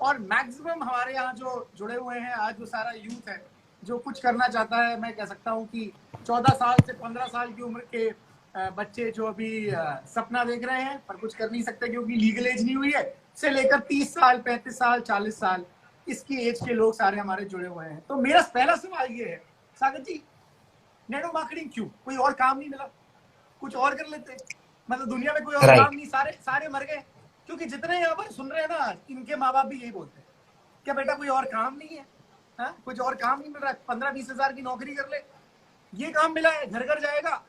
और मैक्सिमम हमारे यहाँ जो जुड़े हुए हैं आज, जो सारा यूथ है जो कुछ करना चाहता है, मैं कह सकता हूँ कि 14 साल से 15 साल की उम्र के बच्चे जो अभी सपना देख रहे हैं पर कुछ कर नहीं सकते क्योंकि लीगल एज नहीं हुई है, से लेकर 30 साल, 35 साल, 40 साल इसकी एज के लोग सारे हमारे जुड़े हुए हैं। तो मेरा पहला सवाल ये है, सागर जी, नेटवर्क मार्केटिंग क्यों? कोई और काम नहीं मिला? कुछ और कर लेते? मतलब दुनिया में कोई और काम नहीं, सारे मर गए? क्योंकि जितने यहाँ पर सुन रहे हैं ना, इनके माँ बाप भी यही बोलते हैं, क्या बेटा कोई और काम नहीं है? हाँ, कुछ और काम नहीं मिल रहा? 15-20 हजार की नौकरी कर ले, ये काम मिला है, घर घर जाएगा।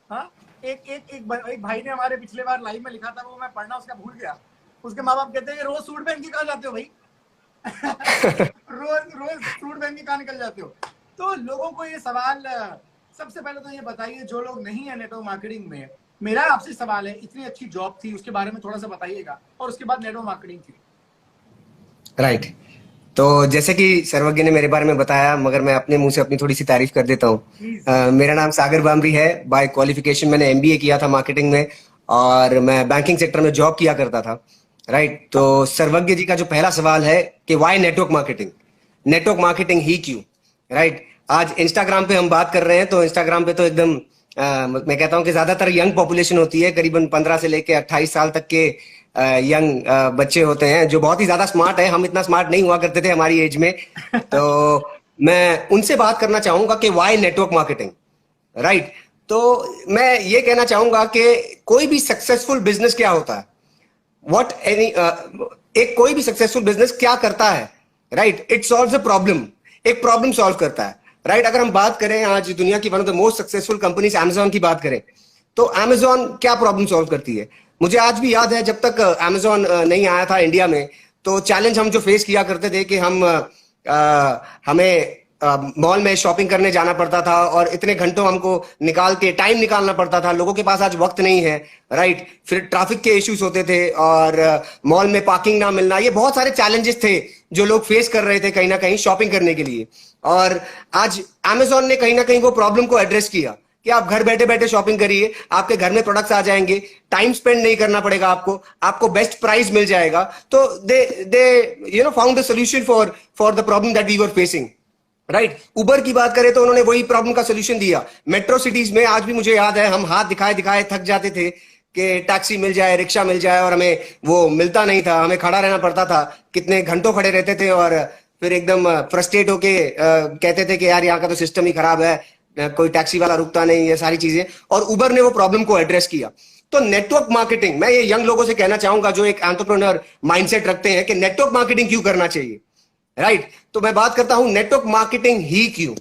हाँ, एक भाई ने हमारे पिछले बार लाइव में लिखा था, वो मैं पढ़ना उसका भूल गया। उसके माँ बाप कहते हैं रोज सूट पहन के कहाँ जाते हो भाई? रोज सूट पहन के कहाँ निकल जाते हो? तो लोगों को ये सवाल, सबसे पहले तो ये बताइए, जो लोग नहीं है नेटवर्क मार्केटिंग में, मेरा आपसे सवाल है, इतनी अच्छी जॉब थी उसके बारे में थोड़ा सा बताइएगा, और उसके बाद नेटवर्क मार्केटिंग थी। राइट। तो जैसे कि सर्वज्ञ ने मेरे बारे में बताया, मगर मैं अपने मुंह से अपनी थोड़ी सी तारीफ कर देता हूँ। मेरा नाम सागर बामरी है। बाय क्वालिफिकेशन मैंने एमबीए किया था मार्केटिंग में, और मैं बैंकिंग सेक्टर में जॉब किया करता था। राइट। तो सर्वज्ञ जी का जो पहला सवाल है कि why network marketing, network marketing ही क्यों? राइट। आज इंस्टाग्राम पे हम बात कर रहे हैं, तो इंस्टाग्राम पे तो एकदम मैं कहता हूं कि ज्यादातर यंग पॉपुलेशन होती है, करीबन 15 से लेके 28 साल तक के यंग बच्चे होते हैं जो बहुत ही ज्यादा स्मार्ट है। हम इतना स्मार्ट नहीं हुआ करते थे हमारी एज में। तो मैं उनसे बात करना चाहूंगा कि वाई नेटवर्क मार्केटिंग। राइट। तो मैं ये कहना चाहूंगा कि कोई भी सक्सेसफुल बिजनेस क्या होता है, व्हाट एनी एक कोई भी सक्सेसफुल बिजनेस क्या करता है? Right. It solves a problem, एक प्रॉब्लम सॉल्व करता है। राइट। अगर हम बात करें आज दुनिया की one of the most successful companies Amazon की बात करें, तो अमेजॉन क्या प्रॉब्लम सॉल्व करती है? मुझे आज भी याद है, जब तक अमेजॉन नहीं आया था इंडिया में, तो चैलेंज हम जो फेस किया करते थे कि हमें मॉल में शॉपिंग करने जाना पड़ता था, और इतने घंटों हमको निकाल के टाइम निकालना पड़ता था। लोगों के पास आज वक्त नहीं है। राइट। फिर ट्रैफिक के इश्यूज होते थे, और मॉल में पार्किंग ना मिलना, ये बहुत सारे चैलेंजेस थे जो लोग फेस कर रहे थे कहीं ना कहीं शॉपिंग करने के लिए। और आज अमेजॉन ने कहीं ना कहीं वो प्रॉब्लम को एड्रेस किया कि आप घर बैठे बैठे शॉपिंग करिए, आपके घर में प्रोडक्ट्स आ जाएंगे, टाइम स्पेंड नहीं करना पड़ेगा आपको बेस्ट प्राइस मिल जाएगा। तो they found the solution for the problem that we were facing. Right. Uber की बात करें तो उन्होंने वही प्रॉब्लम का सोल्यूशन दिया। मेट्रो सिटीज में आज भी मुझे याद है, हम हाथ दिखाए दिखाए थक जाते थे कि टैक्सी मिल जाए, रिक्शा मिल जाए, और हमें वो मिलता नहीं था, हमें खड़ा रहना पड़ता था, कितने घंटों खड़े रहते थे, और फिर एकदम फ्रस्ट्रेट होके कहते थे कि यार यहाँ का तो सिस्टम ही खराब है, कोई टैक्सी वाला रुकता नहीं, ये सारी चीजें। और उबर ने वो प्रॉब्लम को एड्रेस किया। तो नेटवर्क मार्केटिंग, मैं ये यंग लोगों से कहना चाहूंगा जो एक एंटरप्रेन्योर माइंडसेट रखते हैं कि नेटवर्क मार्केटिंग क्यों करना चाहिए। राइट। तो मैं बात करता हूं नेटवर्क मार्केटिंग ही क्यों।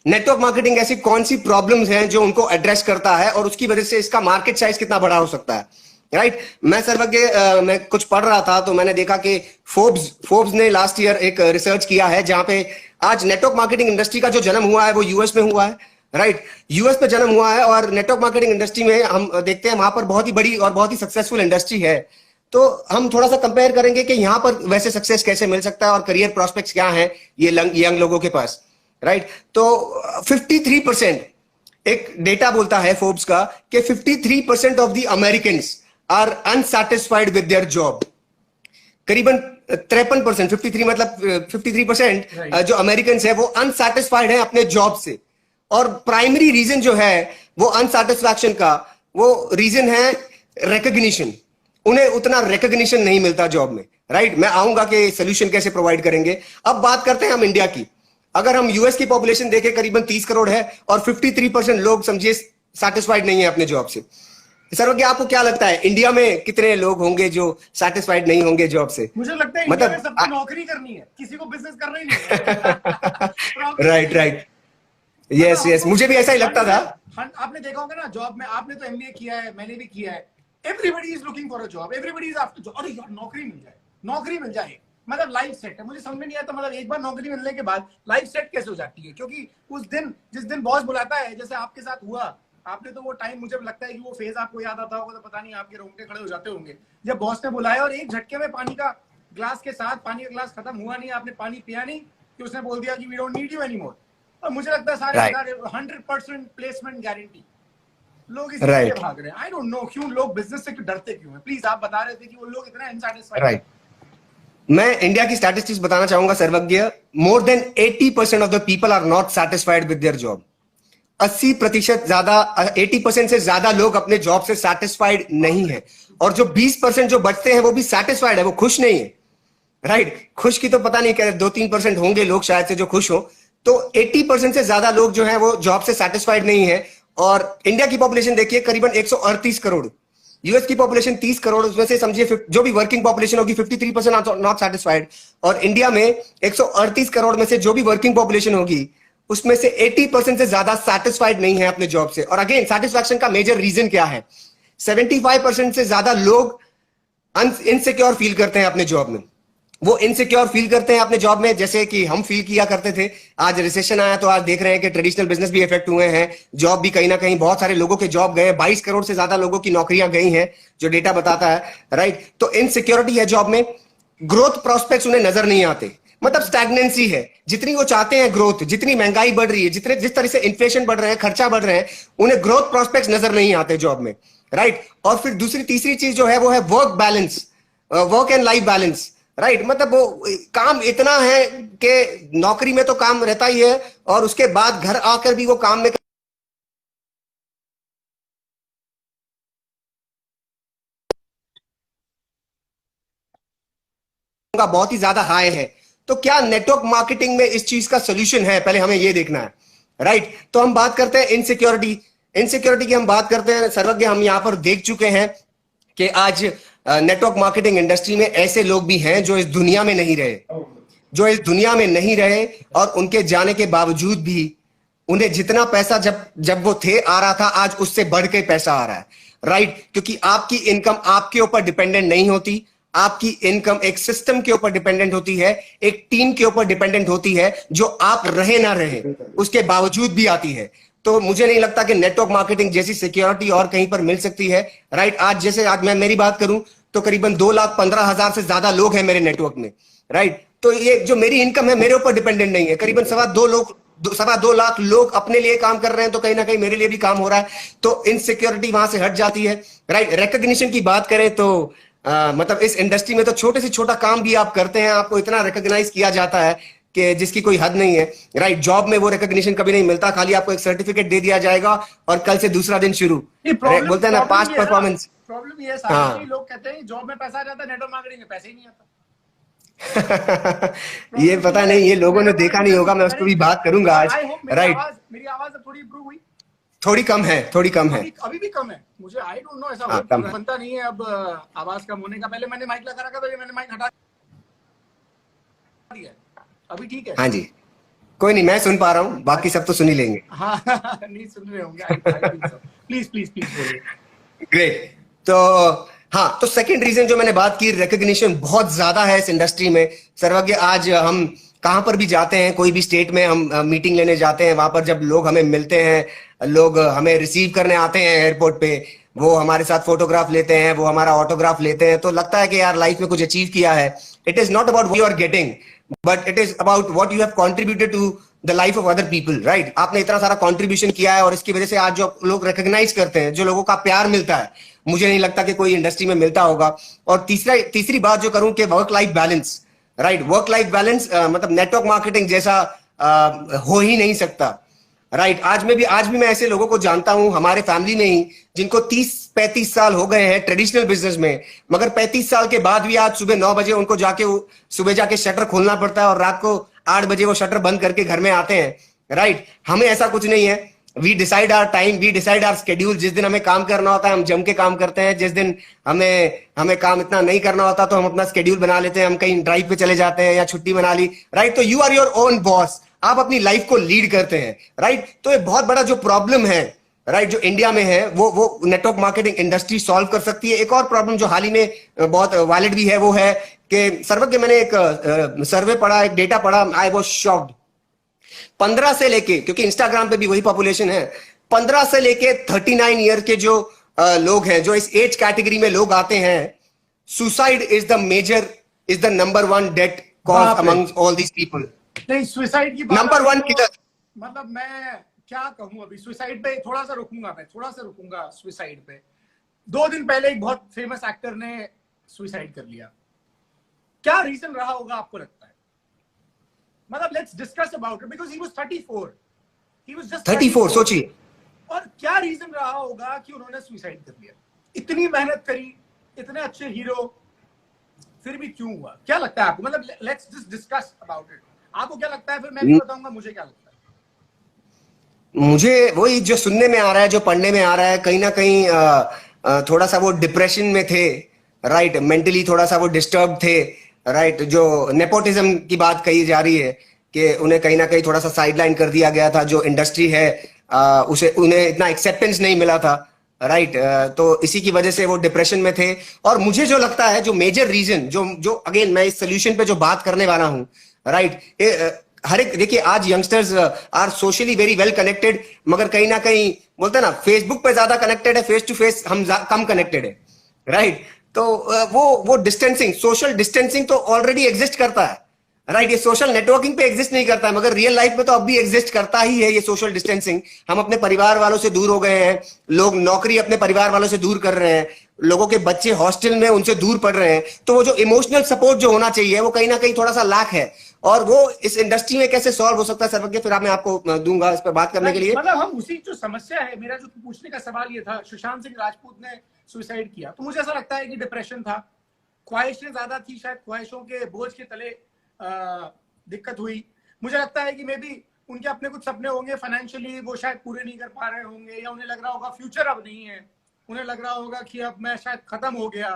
नेटवर्क मार्केटिंग ऐसी कौन सी प्रॉब्लम्स हैं जो उनको एड्रेस करता है, और उसकी वजह से इसका मार्केट साइज कितना बड़ा हो सकता है। राइट। मैं सर्वज्ञ मैं कुछ पढ़ रहा था, तो मैंने देखा कि फोर्ब्स ने लास्ट ईयर एक रिसर्च किया है, जहां पे आज नेटवर्क मार्केटिंग इंडस्ट्री का जो जन्म हुआ है वो यूएस में हुआ है। राइट। यूएस में जन्म हुआ है, और नेटवर्क मार्केटिंग इंडस्ट्री में हम देखते हैं वहां पर बहुत ही बड़ी और बहुत ही सक्सेसफुल इंडस्ट्री है। तो हम थोड़ा सा कंपेयर करेंगे कि यहाँ पर वैसे सक्सेस कैसे मिल सकता है, और करियर प्रोस्पेक्ट्स क्या हैं ये यंग लोगों के पास। राइट। तो 53%, एक डेटा बोलता है फोर्ब्स का कि 53% of the Americans are unsatisfied with their job. करीबन 53%, 53 मतलब 53% जो अमेरिकन्स है वो अनसैटिस्फाइड है अपने जॉब से। और प्राइमरी रीजन जो है वो अनसैटिस्फैक्शन का, वो रीजन है रिकॉग्निशन। उन्हें उतना रिकॉग्निशन नहीं मिलता जॉब में। राइट। मैं आऊंगा कि सोल्यूशन कैसे प्रोवाइड करेंगे। अब बात करते हैं हम इंडिया की। अगर हम यूएस की पॉपुलेशन देखें, करीबन 30 करोड़ है, और 53% लोग समझिए सैटिस्फाइड नहीं है अपने जॉब से। सर्वज्ञ, आपको क्या लगता है इंडिया में कितने लोग होंगे जो सैटिस्फाइड नहीं होंगे जॉब से? मुझे लगता है इंडिया में सबको नौकरी करनी है, किसी को बिजनेस करना ही नहीं है। Right right. यस यस, मुझे भी ऐसा ही लगता था। आपने देखा होगा ना, जॉब में आपने तो एमबीए किया है, मैंने भी किया है। Everybody is looking for a job, everybody is after job. अरे यार नौकरी मिल जाए, नौकरी मिल जाए, मतलब लाइफ सेट है। मुझे समझ में नहीं आता, मतलब एक बार नौकरी मिलने के बाद लाइफ सेट कैसे हो जाती है? क्योंकि उस दिन जिस दिन बॉस बुलाता है, जैसे आपके साथ हुआ, आपने तो वो टाइम, मुझे लगता है कि वो फेज आपको याद आता होगा, तो पता नहीं आपके रोंगटे खड़े हो जाते होंगे जब बॉस ने बुलाया और एक झटके में पानी का ग्लास के साथ, पानी का ग्लास खत्म हुआ नहीं, आपने पानी पिया नहीं, कि उसने बोल दिया कि we don't need you any more. और मुझे लगता है सारे 100% प्लेसमेंट गारंटी, लोग इसके लिए भाग रहे हैं। आई डोंट नो क्यों लोग बिजनेस से क्यों डरते क्यों हैं? प्लीज, आप बता रहे थे कि वो लोग इतना अनसैटिस्फाइड हैं। मैं इंडिया की स्टैटिस्टिक्स बताना चाहूंगा Sarvagya. More than 80% of the people are not satisfied with their job. 80% ज्यादा, 80% से ज्यादा लोग अपने जॉब से सेटिस्फाइड नहीं है। और जो 20% जो बचते हैं वो भी सेटिस्फाइड है, वो खुश नहीं है। राइट, खुश की तो पता नहीं, कह 2-3% होंगे लोग शायद से जो खुश हो। तो 80% से ज्यादा लोग जो है वो जॉब से सेटिस्फाइड नहीं है। और इंडिया की पॉपुलेशन देखिए करीबन 138 करोड़, यूएस की पॉपुलेशन 30 करोड़, उसमें से समझिए जो भी वर्किंग पॉपुलेशन होगी 53% नॉट सेटिस्फाइड। और इंडिया में 138 करोड़ में से जो भी वर्किंग पॉपुलेशन होगी उसमें से 80% से ज्यादा सेटिस्फाइड नहीं है अपने जॉब से। और अगेन सेटिस्फैक्शन का मेजर रीजन क्या है? 75% से ज्यादा लोग इनसिक्योर फील करते हैं अपने जॉब में। वो इनसिक्योर फील करते हैं अपने जॉब में, जैसे कि हम फील किया करते थे। आज रिसेशन आया तो आज देख रहे हैं कि ट्रेडिशनल बिजनेस भी इफेक्ट हुए हैं, जॉब भी कहीं ना कहीं, बहुत सारे लोगों के जॉब गए, 22 करोड़ से ज्यादा लोगों की नौकरियां गई हैं जो डेटा बताता है। राइट, तो इनसिक्योरिटी है जॉब में। ग्रोथ प्रोस्पेक्ट्स उन्हें नजर नहीं आते, मतलब स्टैग्नेंसी है। जितनी वो चाहते हैं ग्रोथ, जितनी महंगाई बढ़ रही है, जिस तरह से इन्फ्लेशन बढ़ रहे हैं, खर्चा बढ़ रहे हैं, उन्हें ग्रोथ प्रोस्पेक्ट्स नजर नहीं आते जॉब में। राइट, और फिर तीसरी चीज जो है वो है work balance, work and life balance. Right, मतलब वो काम इतना है कि नौकरी में तो काम रहता ही है और उसके बाद घर आकर भी वो काम में का बहुत ही ज्यादा हाई है। तो क्या नेटवर्क मार्केटिंग में इस चीज का सोल्यूशन है? पहले हमें ये देखना है। राइट, तो हम बात करते हैं इनसिक्योरिटी की हम बात करते हैं सर्वज्ञ। हम यहां पर देख चुके हैं कि आज नेटवर्क मार्केटिंग इंडस्ट्री में ऐसे लोग भी हैं जो इस दुनिया में नहीं रहे, और उनके जाने के बावजूद भी उन्हें जितना पैसा जब वो थे आ रहा था, आज उससे बढ़ के पैसा आ रहा है। राइट, क्योंकि आपकी इनकम आपके ऊपर डिपेंडेंट नहीं होती, आपकी इनकम एक सिस्टम के ऊपर डिपेंडेंट होती है, एक टीम के ऊपर डिपेंडेंट होती है, जो आप रहे ना रहे उसके बावजूद भी आती है। तो मुझे नहीं लगता कि नेटवर्क मार्केटिंग जैसी सिक्योरिटी और कहीं पर मिल सकती है। राइट, आज मैं मेरी बात करूं तो करीबन 2,15,000 से ज्यादा लोग हैं मेरे नेटवर्क में। राइट, तो ये जो मेरी इनकम है मेरे ऊपर डिपेंडेंट नहीं है। करीबन 2.25 लाख लोग अपने लिए काम कर रहे हैं, तो कहीं ना कहीं मेरे लिए भी काम हो रहा है। तो इनसिक्योरिटी वहां से हट जाती है। राइट, रिकॉग्निशन की बात करें तो मतलब इस इंडस्ट्री में तो छोटे से छोटा काम भी आप करते हैं, आपको इतना रिकॉग्नाइज किया जाता है कि जिसकी कोई हद नहीं है। राइट, जॉब में वो रिकॉग्निशन कभी नहीं मिलता, खाली आपको एक सर्टिफिकेट दे दिया जाएगा और कल से दूसरा दिन शुरू। बोलते हैं ना पास्ट परफॉर्मेंस। प्रॉब्लम ये है, लोग कहते हैं जॉब में पैसा आ जाता है, नेटवर्क मार्केटिंग में पैसे ही नहीं आता। ये पता नहीं, ये लोगों ने देखा नहीं होगा, मैं उसको भी बात करूंगा आज। राइट, मेरी आवाज थोड़ी इंप्रूव हुई? थोड़ी कम है। अभी भी कम है मुझे, आई डोंट नो, ऐसा बनता नहीं है अब आवाज कम होने का। पहले मैंने माइक लगा रखा था, ये मैंने माइक हटा दिया, अभी ठीक है। हाँ जी, कोई नहीं, मैं सुन पा रहा हूँ, बाकी सब तो सुन ही लेंगे। हाँ नहीं सुन रहे होंगे। प्लीज बोलिए। ग्रेट। तो हाँ, तो सेकंड रीजन जो मैंने बात की, रिकॉग्निशन बहुत ज्यादा है इस इंडस्ट्री में। सर्वज्ञ, आज हम कहां पर भी जाते हैं, कोई भी स्टेट में हम मीटिंग लेने जाते हैं, वहां पर जब लोग हमें मिलते हैं, लोग हमें रिसीव करने आते हैं एयरपोर्ट पे, वो हमारे साथ फोटोग्राफ लेते हैं, वो हमारा ऑटोग्राफ लेते हैं, तो लगता है कि यार लाइफ में कुछ अचीव किया है। It is not about what you are getting, but it is about what you have contributed to the life of other people. Right, आपने इतना सारा कंट्रीब्यूशन किया है और इसकी वजह से आज जो लोग रिकॉग्नाइज करते हैं, जो लोगों का प्यार मिलता है, मुझे नहीं लगता कि कोई इंडस्ट्री में मिलता होगा। और तीसरी बात जो करूं कि work life balance. Right, work life balance मतलब नेटवर्क मार्केटिंग जैसा हो ही नहीं सकता। राइट, आज भी मैं ऐसे लोगों को जानता हूं हमारे फैमिली में ही, जिनको 30-35 साल हो गए हैं ट्रेडिशनल बिजनेस में, मगर 35 साल के बाद भी आज सुबह 9 बजे उनको सुबह जाके शटर खोलना पड़ता है और रात को 8 बजे वो शटर बंद करके घर में आते हैं। राइट, हमें ऐसा कुछ नहीं है। We decide our time, we decide our schedule. जिस दिन हमें काम करना होता है हम जम के काम करते हैं, जिस दिन हमें काम इतना नहीं करना होता तो हम अपना शेड्यूल बना लेते हैं, हम कहीं ड्राइव पे चले जाते हैं या छुट्टी बना ली। राइट, तो you are your own boss, आप अपनी लाइफ को लीड करते हैं। राइट, तो ये बहुत बड़ा जो प्रॉब्लम है, राइट, जो इंडिया में है, वो नेटवर्क मार्केटिंग इंडस्ट्री सॉल्व कर सकती है। एक और प्रॉब्लम जो हाल ही में बहुत वैलिड भी है, वो है कि सर्वज्ञ, मैंने एक सर्वे पढ़ा, एक डेटा पढ़ा, आई वाज शॉक्ड। 15 से लेके, क्योंकि इंस्टाग्राम पे भी वही पॉपुलेशन है, 15 से लेके 39 ईयर के जो लोग हैं, जो इस एज कैटेगरी में लोग आते हैं, suicide is the number 1 death cause among all these people. नहीं, सुसाइड की नंबर 1 किलर। मतलब मैं क्या कहूं, अभी सुसाइड पे थोड़ा सा रुकूंगा सुसाइड पे। 2 दिन पहले एक बहुत फेमस एक्टर ने सुसाइड कर लिया। क्या रीजन रहा होगा आपको लगता है? मतलब let's discuss about it, because he was 34, he was just 34, सोचिए। और क्या रीजन रहा होगा कि उन्होंने सुसाइड कर लिया? इतनी मेहनत करी, इतने अच्छे हीरो, फिर भी क्यों हुआ? क्या लगता है आपको? मतलब let's just discuss about it. आपको क्या लगता है, फिर मैं भी बताऊंगा मुझे क्या लगता है। मुझे वही जो सुनने में आ रहा है, जो पढ़ने में आ रहा है, कहीं ना कहीं थोड़ा सा वो डिप्रेशन में थे, राइट, मेंटली थोड़ा सा वो डिस्टर्ब थे, राइट। जो नेपोटिज्म की बात कही जा रही है कि उन्हें कहीं ना कहीं थोड़ा सा साइडलाइन कर दिया गया था, जो इंडस्ट्री है उसे उन्हें इतना एक्सेप्टेंस नहीं मिला था, राइट। तो इसी की वजह से वो डिप्रेशन में थे। और मुझे जो लगता है जो मेजर रीजन, जो अगेन मैं इस सोल्यूशन पे जो बात करने वाला हूं, राइट, हर एक, देखिए आज youngsters are socially very well connected, मगर कहीं ना कहीं बोलते हैं ना, फेसबुक पे ज्यादा कनेक्टेड है, फेस टू फेस हम कम कनेक्टेड है, राइट। तो वो डिस्टेंसिंग, सोशल डिस्टेंसिंग तो ऑलरेडी एग्जिस्ट करता है, राइट। ये सोशल नेटवर्किंग पे एग्जिस्ट नहीं करता है, मगर रियल लाइफ में तो अब भी एग्जिस्ट करता ही है ये सोशल डिस्टेंसिंग। हम अपने परिवार वालों से दूर हो गए हैं, लोग नौकरी अपने परिवार वालों से दूर कर रहे हैं, लोगों के बच्चे हॉस्टल में उनसे दूर पढ़ रहे हैं, तो वो जो इमोशनल सपोर्ट जो होना चाहिए वो कहीं ना कहीं थोड़ा सा लैक है। और वो इस इंडस्ट्री में कैसे सॉल्व हो सकता है सर्वज्ञ, फिर मैं आपको दूंगा इस पर बात करने के लिए। मतलब हम उसी जो समस्या है, मेरा जो पूछने का सवाल ये था, सुशांत सिंह राजपूत ने सुसाइड किया तो मुझे ऐसा लगता है कि डिप्रेशन था, ख्वाहिशें ज्यादा थी, शायद ख्वाहिशों के बोझ के तले दिक्कत हुई। मुझे लगता है कि मे बी उनके अपने कुछ सपने होंगे, फाइनेंशियली वो शायद पूरे नहीं कर पा रहे होंगे, या उन्हें लग रहा होगा फ्यूचर अब नहीं है, उन्हें लग रहा होगा कि अब मैं शायद खत्म हो गया,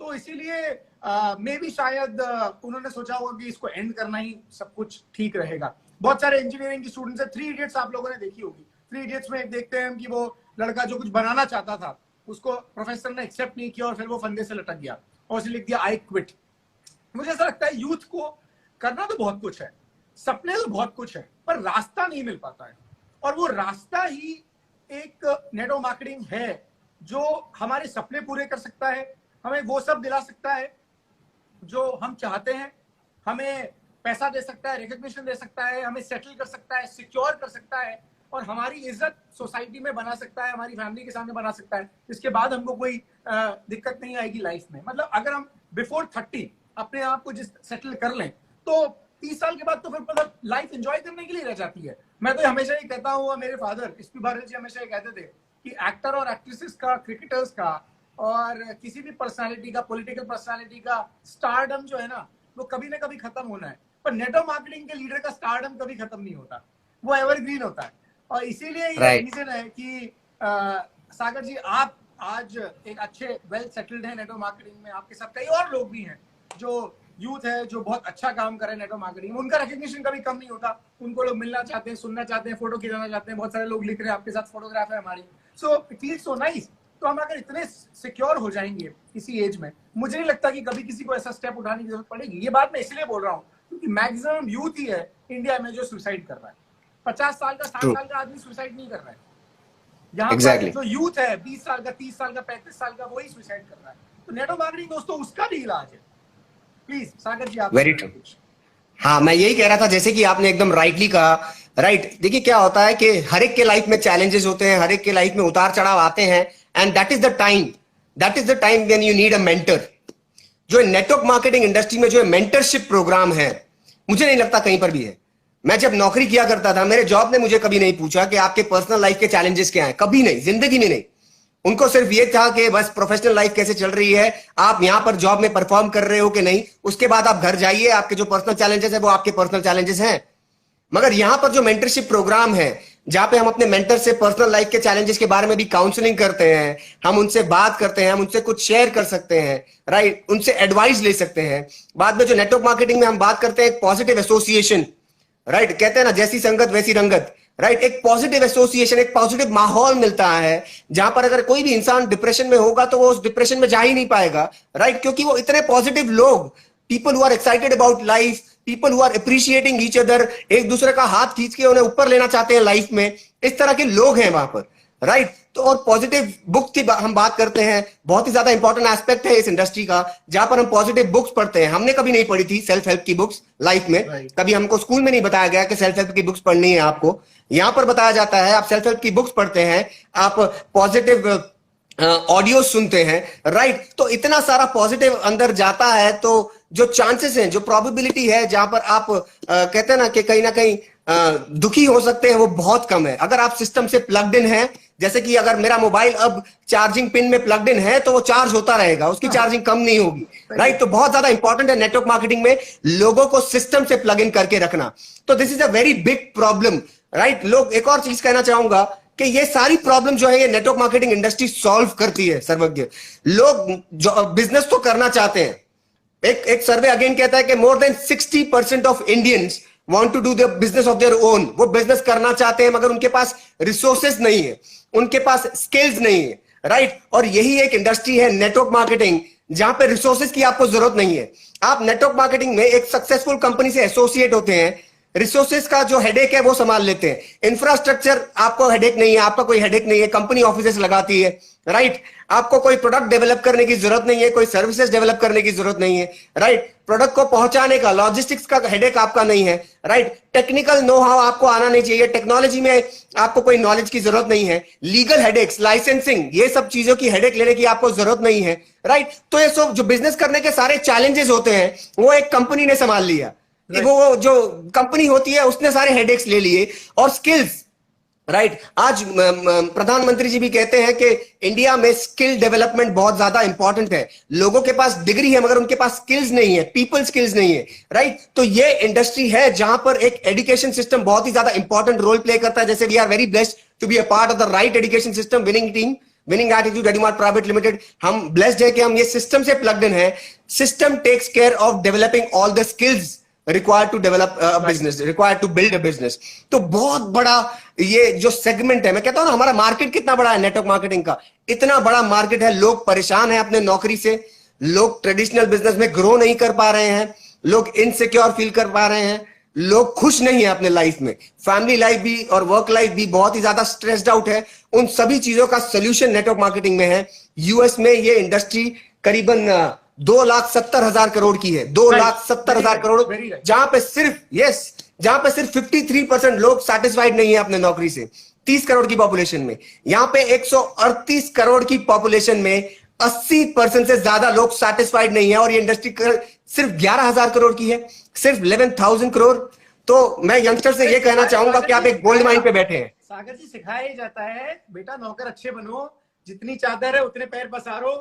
तो इसीलिए मे बी शायद उन्होंने सोचा होगा कि इसको एंड करना ही सब कुछ ठीक रहेगा। बहुत सारे इंजीनियरिंग के स्टूडेंट्स हैं, 3 इडियट्स आप लोगों ने देखी होगी। 3 इडियट्स में एक देखते हैं कि वो लड़का जो कुछ बनाना चाहता था उसको प्रोफेसर ने एक्सेप्ट नहीं किया और फिर वो फंदे से लटक गया और उसे लिख दिया आई क्विट। मुझे ऐसा लगता है यूथ को करना तो बहुत कुछ है, सपने तो बहुत कुछ है, पर रास्ता नहीं मिल पाता है। और वो रास्ता ही एक नेटवर्क मार्केटिंग है जो हमारे सपने पूरे कर सकता है, हमें वो सब दिला सकता है जो हम चाहते हैं, हमें पैसा दे सकता है, रिकॉग्निशन दे सकता है, हमें सेटल कर सकता है, सिक्योर कर सकता है और हमारी इज्जत सोसाइटी में बना सकता है, हमारी फैमिली के सामने बना सकता है। इसके बाद हमको कोई दिक्कत नहीं आएगी लाइफ में। मतलब अगर हम बिफोर 30 अपने आप को जिस सेटल कर लें तो 30 साल के बाद तो फिर मतलब लाइफ एंजॉय करने के लिए रह जाती है। मैं तो हमेशा ही कहता हूँ, मेरे फादर एसपी भारत जी हमेशा ये कहते थे कि एक्टर और एक्ट्रेसेस का, क्रिकेटर्स का और किसी भी पर्सनालिटी का, पॉलिटिकल पर्सनालिटी का स्टारडम जो है ना, वो कभी ना कभी खत्म होना है, पर नेटवर्क मार्केटिंग के लीडर का स्टारडम कभी खत्म नहीं होता, वो एवरग्रीन होता है। और इसीलिए ये रीजन है कि सागर जी आप आज एक अच्छे वेल सेटल्ड है नेटवर्क मार्केटिंग में, आपके साथ कई और लोग भी हैं जो यूथ है जो बहुत अच्छा काम कर रहे हैं नेटवर्क मार्केटिंग में, उनका रिकॉग्निशन कभी कम नहीं होता, उनको लोग मिलना चाहते हैं, सुनना चाहते हैं, फोटो खिंचाना चाहते हैं। बहुत सारे लोग लिख रहे हैं आपके साथ फोटोग्राफ है हमारी, so it feels so nice. तो हम अगर इतने सिक्योर हो जाएंगे इसी एज में, मुझे नहीं लगता कि कभी किसी को ऐसा स्टेप उठाने की जरूरत पड़ेगी। ये बात मैं इसलिए बोल रहा हूँ क्योंकि मैक्सिमम यूथ ही है इंडिया में जो सुसाइड कर रहा है। 50 साल का, 60 साल का आदमी सुसाइड नहीं कर रहा है। यहाँ पर जो यूथ है 20 साल का, 30 साल का, 35 साल का, वही सुसाइड कर रहा है। तो नेटवर्क मार्केटिंग दोस्तों उसका भी इलाज है। प्लीज सागर जी आप। Very true. हाँ, मैं यही कह रहा था, जैसे कि आपने एकदम राइटली कहा, राइट। देखिए क्या होता है कि हर एक के लाइफ में चैलेंजेस होते हैं, हर एक के लाइफ में उतार चढ़ाव आते हैं, and that is the time when you need a mentor. जो नेटवर्क मार्केटिंग इंडस्ट्री में जो मेंटरशिप प्रोग्राम है, मुझे नहीं लगता कहीं पर भी है। मैं जब नौकरी किया करता था, मेरे जॉब ने मुझे कभी नहीं पूछा कि आपके पर्सनल लाइफ के चैलेंजेस क्या हैं, कभी नहीं, जिंदगी में नहीं। उनको सिर्फ ये था कि बस प्रोफेशनल लाइफ कैसे चल रही है, आप यहां पर जॉब में परफॉर्म कर रहे हो कि नहीं, उसके बाद आप घर जाइए, आपके जो पर्सनल चैलेंजेस है वो आपके पर्सनल चैलेंजेस हैं। मगर यहां पर जो मेंटरशिप प्रोग्राम है, जहां पे हम अपने मेंटर से पर्सनल लाइफ के चैलेंजेस के बारे में भी काउंसलिंग करते हैं, हम उनसे बात करते हैं, हम उनसे कुछ शेयर कर सकते हैं, राइट, उनसे एडवाइस ले सकते हैं। बाद में जो नेटवर्क मार्केटिंग में हम बात करते हैं पॉजिटिव एसोसिएशन, राइट, कहते हैं ना जैसी संगत वैसी रंगत, राइट। एक पॉजिटिव एसोसिएशन, एक पॉजिटिव माहौल मिलता है जहां पर अगर कोई भी इंसान डिप्रेशन में होगा तो वो उस डिप्रेशन में जा ही नहीं पाएगा, राइट, क्योंकि वो इतने पॉजिटिव लोग, people who are excited about life, people who are appreciating each other, एक दूसरे का हाथ खींच के उन्हें ऊपर लेना चाहते हैं लाइफ में, इस तरह के लोग हैं वहां पर, राइट। तो और पॉजिटिव बुक्स की हम बात करते हैं, बहुत ही ज्यादा इंपॉर्टेंट एस्पेक्ट है इस इंडस्ट्री का, जहां पर हम पॉजिटिव बुक्स पढ़ते हैं। हमने कभी नहीं पढ़ी थी सेल्फ हेल्प की बुक्स लाइफ में, कभी हमको स्कूल में नहीं बताया गया कि सेल्फ हेल्प की बुक्स पढ़नी है आपको। यहां पर बताया जाता है, आप सेल्फ हेल्प की बुक्स पढ़ते हैं, आप पॉजिटिव ऑडियो सुनते हैं, राइट। तो इतना सारा पॉजिटिव अंदर जाता है, तो जो चांसेस हैं, जो प्रोबेबिलिटी है, जहां पर आप कहते हैं ना कि कहीं ना कहीं दुखी हो सकते हैं, वो बहुत कम है अगर आप सिस्टम से प्लग्ड इन है। जैसे कि अगर मेरा मोबाइल अब चार्जिंग पिन में प्लग्ड इन है तो वो चार्ज होता रहेगा, उसकी चार्जिंग कम नहीं होगी, राइट। तो बहुत ज्यादा इंपॉर्टेंट है नेटवर्क मार्केटिंग में लोगों को सिस्टम से प्लग इन करके रखना। तो this is a very big problem, right. लोग, एक और चीज कहना चाहूंगा कि ये सारी प्रॉब्लम जो है ये नेटवर्क मार्केटिंग इंडस्ट्री सॉल्व करती है सर्वज्ञ। लोग जो बिजनेस तो करना चाहते हैं, एक सर्वे अगेन कहता है कि more than 60% of Indians want to do the business of their own. वो बिजनेस करना चाहते हैं मगर उनके पास रिसोर्सेज नहीं है, उनके पास स्किल्स नहीं है, राइट। और यही एक इंडस्ट्री है नेटवर्क मार्केटिंग जहां पे रिसोर्सेज की आपको जरूरत नहीं है। आप नेटवर्क मार्केटिंग में एक सक्सेसफुल कंपनी से एसोसिएट होते हैं, रिसोर्सेज का जो हेडेक है वो संभाल लेते हैं। इंफ्रास्ट्रक्चर आपको हेडेक नहीं है, आपका कोई हेडेक नहीं है, कंपनी ऑफिसेस लगाती है, राइट। आपको कोई प्रोडक्ट डेवलप करने की जरूरत नहीं है, कोई सर्विसेज डेवलप करने की जरूरत नहीं है, राइट। प्रोडक्ट को पहुंचाने का, लॉजिस्टिक्स का हेडेक आपका नहीं है, राइट। टेक्निकल नो हाउ आपको आना नहीं चाहिए, टेक्नोलॉजी में आपको कोई नॉलेज की जरूरत नहीं है। लीगल हेडेक्स, लाइसेंसिंग, ये सब चीजों की हेडेक लेने की आपको जरूरत नहीं है, राइट। तो ये सब जो बिजनेस करने के सारे चैलेंजेस होते हैं वो एक कंपनी ने संभाल लिया। वो जो कंपनी होती है उसने सारे हेडेक्स ले लिए। और स्किल्स, राइट। आज प्रधानमंत्री जी भी कहते हैं कि इंडिया में स्किल डेवलपमेंट बहुत ज्यादा इंपॉर्टेंट है। लोगों के पास डिग्री है मगर उनके पास स्किल्स नहीं है, पीपल स्किल्स नहीं है, राइट। तो ये इंडस्ट्री है जहां पर एक एजुकेशन सिस्टम बहुत ही ज्यादा इंपॉर्टेंट रोल प्ले करता है। जैसे we are very blessed to be a part of the right education system, winning team, winning attitude Adimart private limited. हम ब्लेस्ड है कि हम ये सिस्टम से प्लग्ड इन है। System takes care of developing all the skills required to develop a business, required to build a business। तो बहुत बड़ा ये जो सेगमेंट है, मैं कहता हूं ना हमारा मार्केट कितना बड़ा है नेटवर्क मार्केटिंग का, इतना बड़ा मार्केट है। लोग परेशान हैं अपने नौकरी से, लोग ट्रेडिशनल बिजनेस में ग्रो नहीं कर पा रहे हैं, लोग इनसिक्योर फील कर पा रहे हैं, लोग खुश नहीं है अपने लाइफ में, फैमिली लाइफ भी और वर्क लाइफ भी बहुत ही ज्यादा स्ट्रेस्ड आउट है। उन सभी चीजों का सोल्यूशन नेटवर्क मार्केटिंग में है। यूएस में ये इंडस्ट्री करीबन 2,70,000 करोड़ की है, 2,70,000 करोड़, जहां पे सिर्फ 53% लोग सेटिस्फाइड नहीं है अपने नौकरी से। 30 करोड़ की पॉपुलेशन में, यहां पे 138 करोड़ की पॉपुलेशन में 80% से ज्यादा लोग सेटिस्फाइड नहीं है। और ये इंडस्ट्री सिर्फ 11,000 करोड़ की है, सिर्फ 11,000 करोड़। तो मैं यंगस्टर से ये कहना चाहूंगा कि आप एक गोल्ड माइन पे बैठे हैं। सागर जी, सिखाया जाता है बेटा नौकर अच्छे बनो, जितनी चादर है उतने पैर पसारो,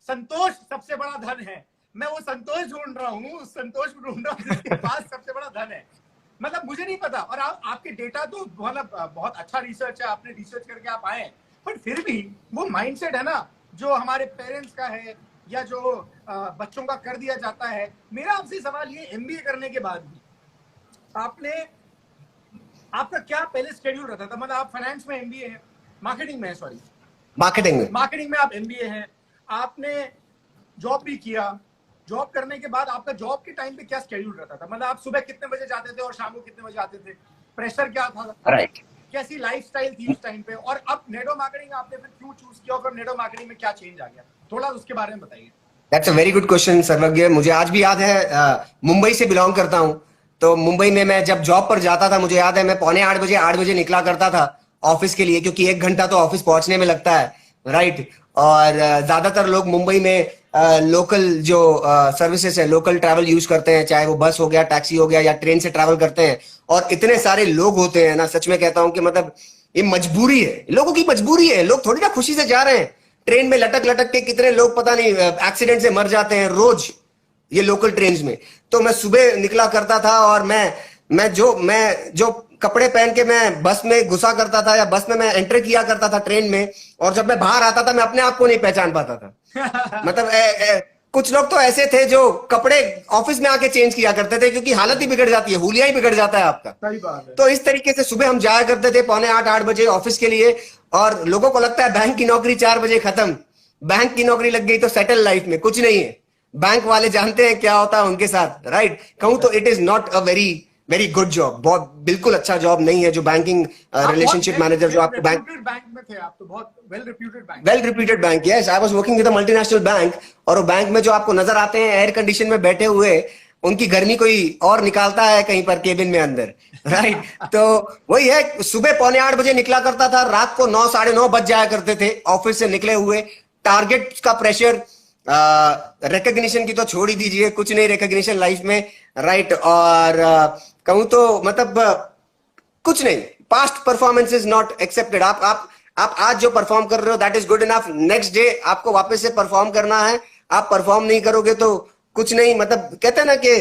संतोष सबसे बड़ा धन है। मैं वो संतोष ढूंढ रहा हूँ, संतोष ढूंढ रहा हूँ जिसके पास सबसे बड़ा धन है। मतलब मुझे नहीं पता, और आपके डेटा तो मतलब बहुत अच्छा रिसर्च है, आपने रिसर्च करके आप आए, बट फिर भी वो माइंडसेट है ना जो हमारे पेरेंट्स का है या जो बच्चों का कर दिया जाता है। मेरा आपसे सवाल ये, एमबीए करने के बाद भी आपका क्या पहले शेड्यूल रहता था? मतलब आप फाइनेंस में एमबीए है, मार्केटिंग में है, सॉरी मार्केटिंग में आप एमबीए हैं, आपने जॉब भी किया, जॉब करने के बाद आपका जॉब के टाइम पे क्या शेड्यूल रहता था? मतलब आप सुबह कितने बजे जाते थे और शाम को कितने बजे आते थे? प्रेशर क्या था? राइट। कैसी लाइफस्टाइल थी उस टाइम पे? और अब नेटवर्क मार्केटिंग आपने फिर क्यों चूज किया और नेटवर्क मार्केटिंग में क्या चेंज आ गया? थोड़ा उसके बारे में बताइए। That's a very good question सर्वज्ञ। मुझे आज भी याद है, मुंबई से बिलोंग करता हूं, तो मुंबई में मैं जब जॉब पर जाता था, मुझे याद है मैं 7:45 8 बजे निकला करता था ऑफिस के लिए, क्योंकि 1 घंटा तो ऑफिस पहुंचने में लगता है, राइट। और ज्यादातर लोग मुंबई में लोकल जो सर्विसेज है, लोकल ट्रैवल यूज करते हैं, चाहे वो बस हो गया, टैक्सी हो गया या ट्रेन से ट्रैवल करते हैं। और इतने सारे लोग होते हैं ना, सच में कहता हूं कि मतलब ये मजबूरी है, लोगों की मजबूरी है। लोग थोड़ी ना खुशी से जा रहे हैं। ट्रेन में लटक लटक के कितने लोग पता नहीं एक्सीडेंट से मर जाते हैं रोज ये लोकल ट्रेन में। तो मैं सुबह निकला करता था और मैं जो कपड़े पहन के मैं बस में घुसा करता था या बस में मैं एंटर किया करता था ट्रेन में, और जब मैं बाहर आता था मैं अपने आप को नहीं पहचान पाता था। मतलब कुछ लोग तो ऐसे थे जो कपड़े ऑफिस में आके चेंज किया करते थे, क्योंकि हालत ही बिगड़ जाती है, हुलिया ही बिगड़ जाता है आपका। सही बात है। तो इस तरीके से सुबह हम जाया करते थे 7:45 8 बजे ऑफिस के लिए, और लोगों को लगता है बैंक की नौकरी 4 बजे खत्म, बैंक की नौकरी लग गई तो सेटल लाइफ में। कुछ नहीं है, बैंक वाले जानते हैं क्या होता है उनके साथ, राइट। कहूं तो it is not a very good job, बहुत बिल्कुल अच्छा जॉब नहीं है जो बैंकिंग रिलेशनशिप मैनेजर जो आपको बैंक में थे। आप तो बहुत well reputed bank, yes, I was working with a multinational bank. और वो बैंक में जो आपको नजर आते हैं एयर कंडीशन में बैठे हुए, उनकी गर्मी कोई और निकालता है कहीं पर केबिन में अंदर, राइट। तो वही है, सुबह 7:45 बजे निकला करता था, रात को 9 साढ़े 9 बज जाया करते थे ऑफिस से निकले हुए। टारगेट का प्रेशर, रिकग्निशन की तो छोड़ ही दीजिए, कुछ नहीं रिकग्निशन लाइफ में, राइट। और कहूं तो मतलब कुछ नहीं, past performance is not accepted. आप आज जो परफॉर्म कर रहे हो that is good enough, next day आपको वापस से परफॉर्म करना है। आप परफॉर्म नहीं करोगे तो कुछ नहीं, मतलब कहते हैं ना कि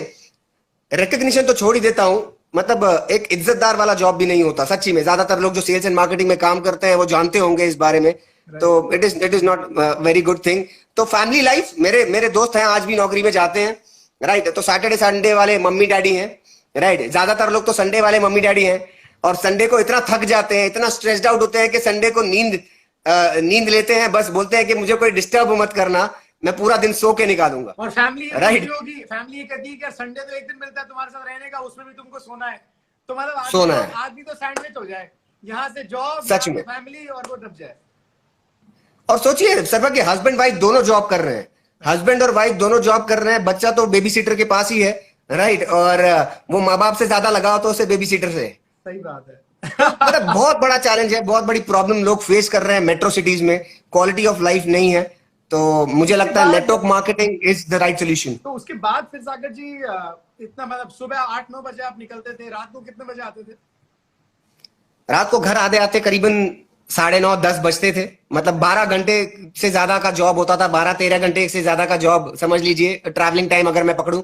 रिकग्निशन तो छोड़ ही देता हूं, मतलब एक इज्जतदार वाला जॉब भी नहीं होता सच्ची में। ज्यादातर लोग जो सेल्स एंड मार्केटिंग में काम करते हैं वो जानते होंगे इस बारे में, तो it is not very good thing. तो फैमिली लाइफ, मेरे मेरे दोस्त हैं आज भी नौकरी में जाते हैं, राइट। तो सैटरडे संडे वाले मम्मी डैडी हैं, राइट। ज्यादातर लोग तो संडे वाले मम्मी डैडी हैं, और संडे को इतना थक जाते हैं, इतना स्ट्रेस्ड आउट होते हैं कि संडे को नींद लेते हैं, बस बोलते हैं कि मुझे कोई डिस्टर्ब मत करना, मैं पूरा दिन सो के निकालूंगा। और फैमिली राइट, होगी, फैमिली ये कहती है कि संडे तो एक दिन मिलता है तुम्हारे साथ रहने का, उसमें भी तुमको सोना है। तो मतलब सोना है, आदमी तो सैंडविच हो जाए, यहाँ से जॉब, सच में। फैमिली, और वो दब जाए। और सोचिए सर कि हस्बैंड वाइफ दोनों जॉब कर रहे हैं, हस्बैंड और वाइफ दोनों जॉब कर रहे हैं, बच्चा तो बेबी सीटर के पास ही है, राइट। और वो माँ बाप से ज्यादा लगाव तो उसे बेबी सीटर से। सही बात है। तो मतलब बहुत बड़ा चैलेंज है, बहुत बड़ी प्रॉब्लम लोग फेस कर रहे हैं मेट्रो सिटीज में, क्वालिटी ऑफ लाइफ नहीं है। तो मुझे लगता है network marketing is the right solution. तो उसके बाद फिर सागर जी इतना मतलब सुबह 8-9 बजे आप निकलते थे, रात को कितने बजे आते थे? रात को घर आते आते करीबन 9:30-10 बजते थे, मतलब 12 घंटे से ज्यादा का जॉब होता था, 12-13 घंटे से ज्यादा का जॉब समझ लीजिए ट्रैवलिंग टाइम अगर मैं पकड़ूं।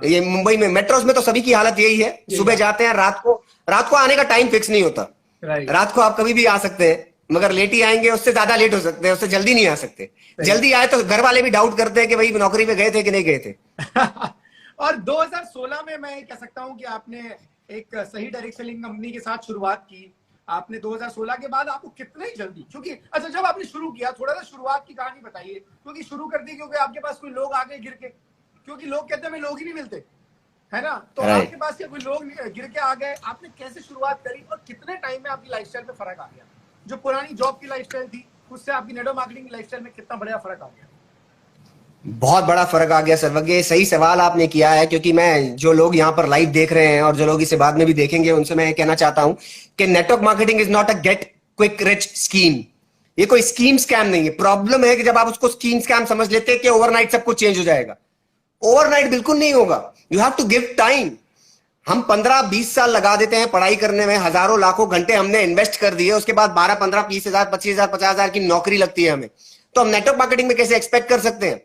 ये मुंबई में मेट्रोस में तो सभी की हालत यही है, सुबह जाते हैं, रात को आने का टाइम फिक्स नहीं होता। रात को आप कभी भी आ सकते हैं, मगर लेट ही आएंगे, उससे ज्यादा लेट हो सकते हैं, उससे जल्दी नहीं आ सकते। जल्दी आए तो घर वाले भी डाउट करते हैं कि भाई नौकरी पे गए थे कि नहीं गए थे। और 2016 में मैं कह सकता हूं कि आपने एक सही डायरेक्ट सेलिंग कंपनी के साथ शुरुआत की। आपने 2016 के बाद आपको कितने जल्दी, क्योंकि अच्छा जब आपने शुरू किया, थोड़ा सा शुरुआत की कहानी बताइए, क्योंकि शुरू कर दी क्योंकि आपके पास कोई लोग आ गए गिर के, क्योंकि लोग कहते हैं हमें लोग ही नहीं मिलते, है ना। तो आपके पास क्या कोई लोग गिर के आ गए, आपने कैसे शुरुआत करी और कितने टाइम में आपकी लाइफस्टाइल में फर्क आ गया? जो पुरानी जॉब की लाइफस्टाइल थी उससे आपकी नेटवर्क मार्केटिंग की लाइफस्टाइल में कितना बड़ा फर्क आ गया? बहुत बड़ा फर्क आ गया सर्वज्ञ, सही सवाल आपने किया है, क्योंकि मैं जो लोग यहाँ पर लाइव देख रहे हैं और जो लोग इसे बाद में भी देखेंगे उनसे मैं कहना चाहता हूं कि network marketing is not a get quick rich scheme. ये कोई स्कीम स्कैम नहीं है। प्रॉब्लम है कि जब आप उसको स्कीम स्कैम समझ लेते हैं कि ओवरनाइट सब कुछ चेंज हो जाएगा। ओवरनाइट बिल्कुल नहीं होगा, you have to give time. हम 15-20 साल लगा देते हैं पढ़ाई करने में, हजारों लाखों घंटे हमने इन्वेस्ट कर दिए, उसके बाद 12-15, 20,000, 25,000, 50,000 की नौकरी लगती है हमें, तो हम नेटवर्क मार्केटिंग में कैसे एक्सपेक्ट कर सकते हैं,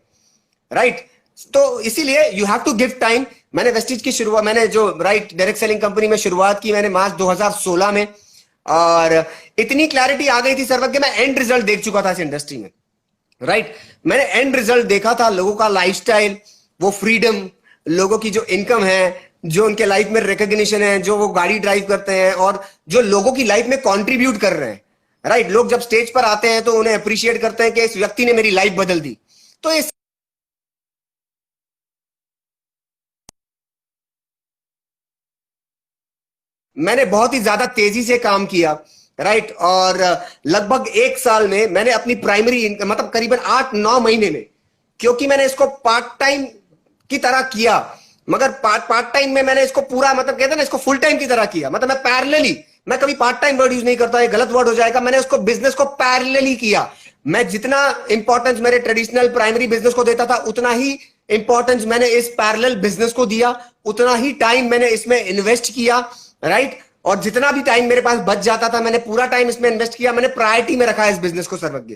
राइट। तो इसीलिए you have to give time. मैंने वेस्टिज की शुरुआत, मैंने जो राइट डायरेक्ट सेलिंग कंपनी में शुरुआत की मैंने मार्च 2016 में, और इतनी क्लैरिटी आ गई थी सर्वज्ञ, मैं एंड रिजल्ट देख चुका था इस इंडस्ट्री में, राइट। मैंने एंड रिजल्ट देखा था, लोगों का लाइफस्टाइल, वो फ्रीडम, लोगों की जो इनकम है, जो उनके लाइफ में रिकॉग्निशन है, जो वो गाड़ी ड्राइव करते हैं और जो लोगों की लाइफ में कंट्रीब्यूट कर रहे हैं, राइट। लोग जब स्टेज पर आते हैं तो उन्हें अप्रिशिएट करते हैं कि इस व्यक्ति ने मेरी लाइफ बदल दी। तो इस मैंने बहुत ही ज्यादा तेजी से काम किया, राइट। और लगभग 1 साल में मैंने अपनी प्राइमरी इनकम, मतलब करीबन 8-9 महीने में, क्योंकि मैंने इसको पार्ट टाइम की तरह किया, मगर पार्ट टाइम में मैंने इसको पूरा, मतलब कहते हैं ना, इसको फुल टाइम की तरह किया। मतलब मैं पैरेलली, मैं कभी पार्ट टाइम वर्ड यूज नहीं करता, ये गलत वर्ड हो जाएगा। मैंने उसको बिजनेस को पैरेलली किया। मैं जितना इंपॉर्टेंस मेरे ट्रेडिशनल प्राइमरी बिजनेस को देता था, उतना ही इंपॉर्टेंस मैंने इस पैरेलल बिजनेस को दिया, उतना ही टाइम मैंने इसमें इन्वेस्ट किया, राइट। और जितना भी टाइम मेरे पास बच जाता था मैंने पूरा टाइम इसमें इन्वेस्ट किया। मैंने प्रायोरिटी में रखा इस बिजनेस को सर्वज्ञ,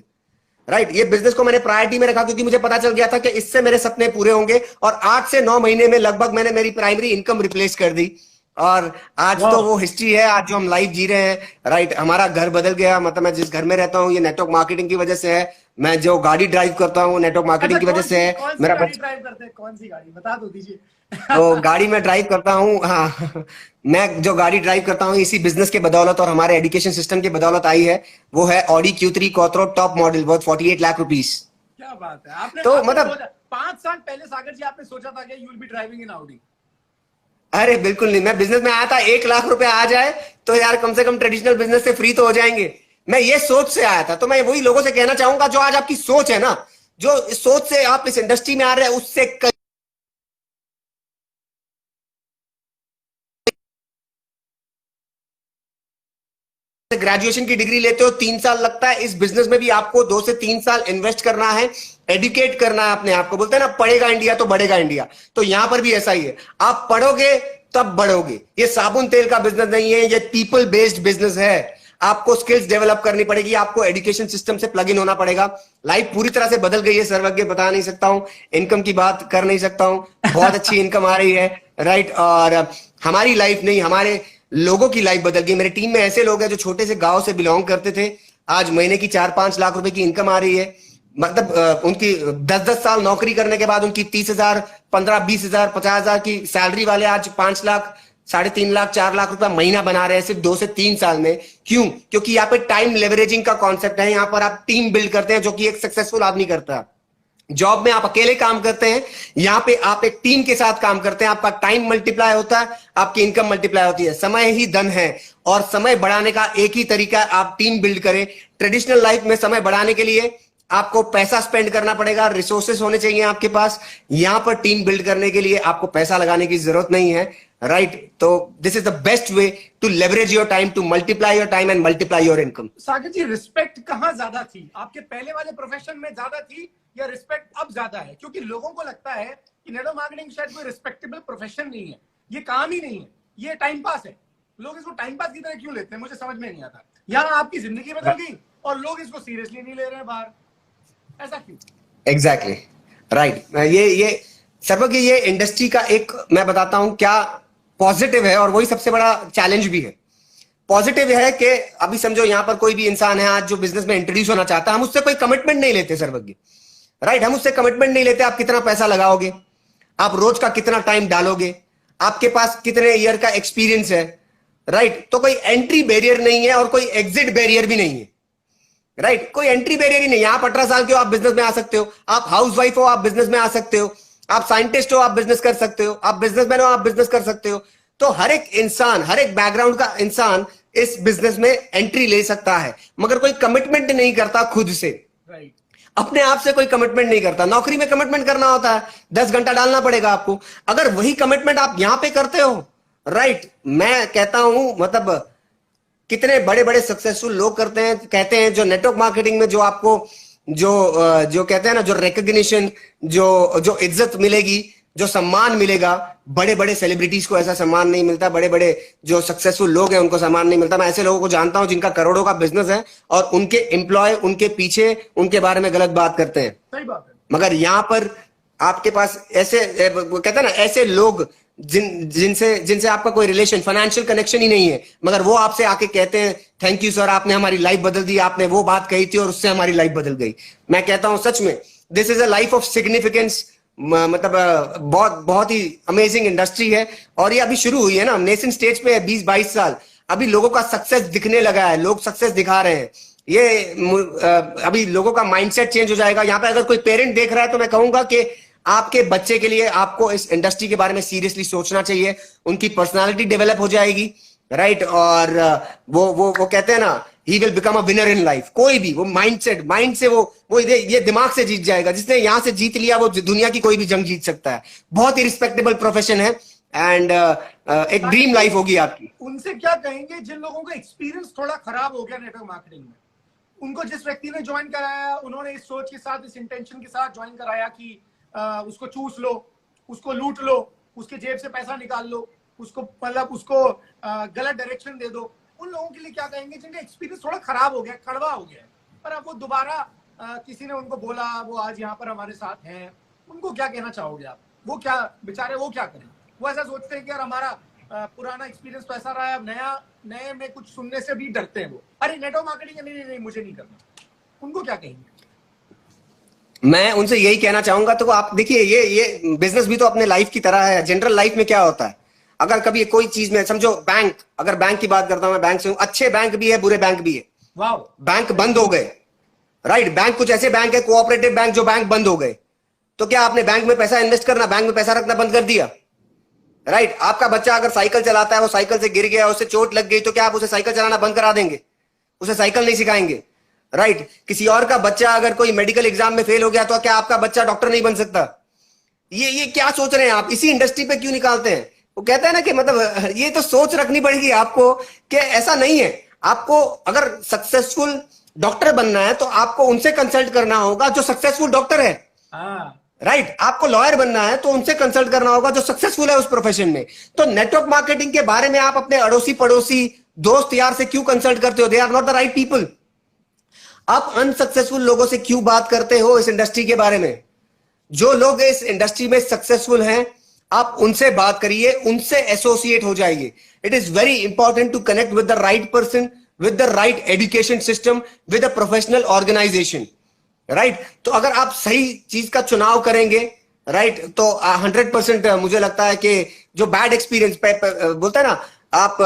राइट। ये बिजनेस को मैंने प्रायोरिटी में रखा क्योंकि मुझे पता चल गया था कि इससे मेरे सपने पूरे होंगे। और 8 से 9 महीने में लगभग मैंने मेरी प्राइमरी इनकम रिप्लेस कर दी, और आज तो वो हिस्ट्री है, आज जो हम लाइव जी रहे हैं, राइट। हमारा घर बदल गया, मतलब मैं जिस घर में रहता हूँ ये नेटवर्क मार्केटिंग की वजह से है। मैं जो गाड़ी ड्राइव करता हूँ नेटवर्क मार्केटिंग की वजह से है। मेरा गाड़ी ड्राइव करते हैं, कौन सी गाड़ी बता दो दीजिए। तो गाड़ी में ड्राइव करता हूँ, हाँ, मैं जो गाड़ी ड्राइव करता हूँ इसी बिजनेस के बदौलत और हमारे एजुकेशन सिस्टम के बदौलत आई है। वो है Audi Q3 quattro top model, worth 48 lakh rupees. क्या बात है। आपने तो मतलब 5 साल पहले सागर जी आपने सोचा था कि you will be driving in Audi? अरे बिल्कुल नहीं, मैं बिजनेस में आया था 1 लाख रुपए आ जाए तो यार कम से कम ट्रेडिशनल बिजनेस से फ्री तो हो जाएंगे, मैं ये सोच से आया था। तो मैं वही लोगों से कहना चाहूंगा, जो आज आपकी सोच है ना, जो सोच से आप इस इंडस्ट्री में आ रहे हैं, उससे ग्रेजुएशन की डिग्री लेते हो 3 साल लगता है, इस बिजनेस में भी आपको 2 से 3 साल इन्वेस्ट करना है। एडुकेट करना है अपने आप को। बोलते हैं ना, पढ़ेगा इंडिया तो बढ़ेगा इंडिया। तो यहां पर भी ऐसा ही है, आप पढ़ोगे तब बढ़ोगे। ये साबुन तेल का बिजनेस नहीं है, ये पीपल बेस्ड बिजनेस है। आपको स्किल्स डेवलप करनी पड़ेगी, आपको एजुकेशन सिस्टम से प्लग इन होना पड़ेगा। लाइफ पूरी तरह से बदल गई है सर्वज्ञ, बता नहीं सकता हूं, इनकम की बात कर नहीं सकता हूं, बहुत अच्छी इनकम आ रही है, राइट। और हमारी लाइफ नहीं, हमारे लोगों की लाइफ बदल गई। मेरी टीम में ऐसे लोग हैं जो छोटे से गांव से बिलोंग करते थे, आज महीने की 4-5 लाख रुपए की इनकम आ रही है। मतलब उनकी 10-10 साल नौकरी करने के बाद उनकी 30,000, 15-20,000, 50,000 की सैलरी वाले आज 5 लाख, 3.5 लाख, 4 लाख रुपया महीना बना रहे हैं सिर्फ 2 से 3 साल में। क्यों? क्योंकि यहाँ पे टाइम लेवरेजिंग का कॉन्सेप्ट है। यहाँ पर आप टीम बिल्ड करते हैं, जो कि एक सक्सेसफुल आदमी करता है। जॉब में आप अकेले काम करते हैं, यहां पे आप एक टीम के साथ काम करते हैं। आपका टाइम मल्टीप्लाई होता है, आपकी इनकम मल्टीप्लाई होती है। समय ही धन है, और समय बढ़ाने का एक ही तरीका है, आप टीम बिल्ड करें। ट्रेडिशनल लाइफ में समय बढ़ाने के लिए आपको पैसा स्पेंड करना पड़ेगा, रिसोर्सेस होने चाहिए आपके पास। यहां पर टीम बिल्ड करने के लिए आपको पैसा लगाने की जरूरत नहीं है, राइट। तो this is the best way to leverage your time, to multiply your time and multiply your income. Sagar ji, respect कहाँ ज्यादा थी? आपके पहले वाले प्रोफेशन में ज्यादा थी या रिस्पेक्ट अब ज्यादा है? क्योंकि लोगों को लगता है कि नेटवर्क मार्केटिंग शायद कोई रिस्पेक्टेबल प्रोफेशन नहीं है, ये काम ही नहीं है, ये टाइम पास है। लोग इसको टाइम पास की तरह क्यों लेते हैं, मुझे समझ में नहीं आता। यहाँ आपकी जिंदगी बदल गई और लोग इसको सीरियसली नहीं ले रहे हैं बाहर, ऐसा क्यों? Exactly, right. ये सर्वज्ञ, ये इंडस्ट्री का एक मैं बताता हूं क्या पॉजिटिव है, और वही सबसे बड़ा चैलेंज भी है। पॉजिटिव है कि अभी समझो यहां पर कोई भी इंसान है आज जो बिजनेस में इंट्रोड्यूस होना चाहता है, हम उससे कोई कमिटमेंट नहीं लेते सर्वज्ञ, राइट। हम उससे कमिटमेंट नहीं लेते, आप कितना पैसा लगाओगे, आप रोज का कितना टाइम डालोगे, आपके पास कितने ईयर का एक्सपीरियंस है, राइट। तो कोई एंट्री बैरियर नहीं है और कोई एग्जिट बैरियर भी नहीं है, राइट। कोई एंट्री बैरियर ही नहीं। आप 18 साल के हो, आप बिजनेस में आ सकते हो। आप हाउस वाइफ हो, आप बिजनेस में आ सकते हो। आप साइंटिस्ट हो, आप बिजनेस कर सकते हो। आप बिजनेसमैन हो, आप बिजनेस कर सकते हो। तो हर एक इंसान, हर एक बैकग्राउंड का इंसान इस बिजनेस में एंट्री ले सकता है, मगर कोई कमिटमेंट नहीं करता खुद से, राइट। अपने आप से कोई कमिटमेंट नहीं करता। नौकरी में कमिटमेंट करना होता है, 10 घंटा डालना पड़ेगा आपको। अगर वही कमिटमेंट आप यहां पे करते हो, राइट, मैं कहता हूं, मतलब कितने बड़े बड़े सक्सेसफुल लोग करते हैं, कहते हैं जो नेटवर्क मार्केटिंग में जो आपको जो कहते हैं ना, जो रिकॉग्निशन, जो इज्जत मिलेगी, जो सम्मान मिलेगा, बड़े बड़े सेलिब्रिटीज को ऐसा सम्मान नहीं मिलता, बड़े बड़े जो सक्सेसफुल लोग हैं उनको सम्मान नहीं मिलता। मैं ऐसे लोगों को जानता हूं जिनका करोड़ों का बिजनेस है और उनके एम्प्लॉय उनके पीछे उनके बारे में गलत बात करते हैं। सही बात है। मगर यहां पर आपके पास ऐसे कहते हैं ना, ऐसे लोग जिनसे आपका कोई रिलेशन, फाइनेंशियल कनेक्शन ही नहीं है, मगर वो आपसे आके कहते हैं थैंक यू सर, आपने हमारी लाइफ बदल दी, आपने वो बात कही थी और उससे हमारी लाइफ बदल गई। मैं कहता हूं सच में this is a life of significance. मतलब बहुत बहुत ही अमेजिंग इंडस्ट्री है, और ये अभी शुरू हुई है ना, नेशन स्टेज पे है, 20-22 साल। अभी लोगों का सक्सेस दिखने लगा है, लोग सक्सेस दिखा रहे हैं। ये अभी लोगों का माइंडसेट चेंज हो जाएगा। यहाँ पे अगर कोई पेरेंट देख रहा है तो मैं कहूंगा कि आपके बच्चे के लिए आपको इस इंडस्ट्री के बारे में सीरियसली सोचना चाहिए। उनकी पर्सनालिटी डेवलप हो जाएगी, राइट। और वो कहते हैं ना, he will become a winner in life. कोई भी वो माइंड से वो ये दिमाग से जीत जाएगा। जिसने यहां से जीत लिया वो दुनिया की कोई भी जंग जीत सकता है। बहुत ही रिस्पेक्टेबल प्रोफेशन है, एंड एक ड्रीम लाइफ होगी आपकी। उनसे क्या कहेंगे जिन लोगों का एक्सपीरियंस थोड़ा खराब हो गया नेटवर्क मार्केटिंग में? उनको जिस व्यक्ति ने ज्वाइन कराया, उन्होंने इस सोच के साथ, इस इंटेंशन के साथ ज्वाइन कराया कि उसको चूस लो, उसको लूट लो, उसके जेब से पैसा निकाल लो, उसको मतलब उसको गलत डायरेक्शन दे दो। उन लोगों के लिए क्या कहेंगे जिनका एक्सपीरियंस थोड़ा खराब हो गया, कड़वा हो गया, पर अब वो दोबारा किसी ने उनको बोला, वो आज यहाँ पर हमारे साथ हैं, उनको क्या कहना चाहोगे आप? वो क्या बेचारे, वो क्या करें? वो ऐसा सोचते हैं कि यार हमारा पुराना एक्सपीरियंस तो ऐसा रहा है, अब नए में कुछ सुनने से भी डरते हैं। वो अरे नेटवर्क मार्केटिंग नहीं, मुझे नहीं करना। उनको क्या कहेंगे? मैं उनसे यही कहना चाहूंगा, तो आप देखिए, ये बिजनेस भी तो अपने लाइफ की तरह है। जनरल लाइफ में क्या होता है, अगर कभी कोई चीज में समझो, बैंक, अगर बैंक की बात करता हूं मैं, बैंक से हूं, अच्छे बैंक भी है, बुरे बैंक भी है। वाह। बैंक बंद हो गए, राइट। बैंक कुछ ऐसे बैंक है, कोऑपरेटिव बैंक, जो बैंक बंद हो गए, तो क्या आपने बैंक में पैसा इन्वेस्ट करना, बैंक में पैसा रखना बंद कर दिया, राइट। आपका बच्चा अगर साइकिल चलाता है, वो साइकिल से गिर गया, उसे चोट लग गई, तो क्या आप उसे साइकिल चलाना बंद करा देंगे? उसे साइकिल नहीं सिखाएंगे, राइट। किसी और का बच्चा अगर कोई मेडिकल एग्जाम में फेल हो गया, तो क्या आपका बच्चा डॉक्टर नहीं बन सकता? ये क्या सोच रहे हैं आप? इसी इंडस्ट्री पे क्यों निकालते हैं? वो कहता है ना कि मतलब ये तो सोच रखनी पड़ेगी आपको कि ऐसा नहीं है। आपको अगर सक्सेसफुल डॉक्टर बनना है तो आपको उनसे कंसल्ट करना होगा जो सक्सेसफुल डॉक्टर है। हाँ, राइट, आपको लॉयर बनना है तो उनसे कंसल्ट करना होगा जो सक्सेसफुल है उस प्रोफेशन में। तो नेटवर्क मार्केटिंग के बारे में आप अपने अड़ोसी पड़ोसी दोस्त यार से क्यों कंसल्ट करते हो? They are not the right people. आप अनसक्सेसफुल लोगों से क्यों बात करते हो इस इंडस्ट्री के बारे में? जो लोग इस इंडस्ट्री में सक्सेसफुल हैं, आप उनसे बात करिए, उनसे एसोसिएट हो जाइए। It is very important to connect with the right person, with the right education system, with a professional organisation. Right, तो अगर आप सही चीज का चुनाव करेंगे, राइट, तो 100% मुझे लगता है कि जो बैड एक्सपीरियंस बोलते हैं ना, आप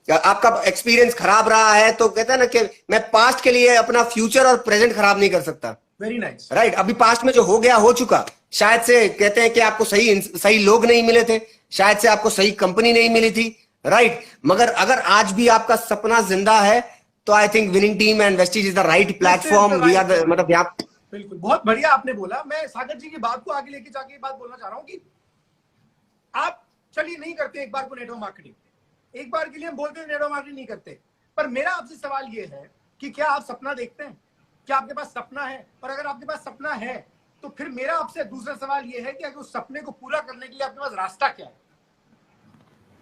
आपका एक्सपीरियंस खराब रहा है तो कहते हैं ना कि मैं पास्ट के लिए अपना फ्यूचर और प्रेजेंट खराब नहीं कर सकता। Very nice. राइट, अभी पास्ट में जो हो गया हो चुका, शायद से कहते हैं कि आपको सही लोग नहीं मिले थे, शायद से आपको सही कंपनी नहीं मिली थी। राइट, मगर अगर आज भी आपका सपना जिंदा है तो I think winning team and Vestige is the right platform. We are the, मतलब यहाँ बिल्कुल, बहुत बढ़िया आपने बोला। मैं सागर जी की बात को आगे लेके जाके बात बोलना चाह रहा हूँ कि आप चलिए नहीं करते एक बार को नेटवर्क मार्केटिंग, एक बार के लिए हम बोलते हैं नेटवर्क मार्केटिंग नहीं करते, पर मेरा आपसे सवाल ये है कि क्या आप सपना देखते हैं? क्या आपके पास सपना है? और अगर आपके पास सपना है तो फिर मेरा आपसे दूसरा सवाल ये है कि अगर उस सपने को पूरा करने के लिए आपके पास रास्ता क्या है?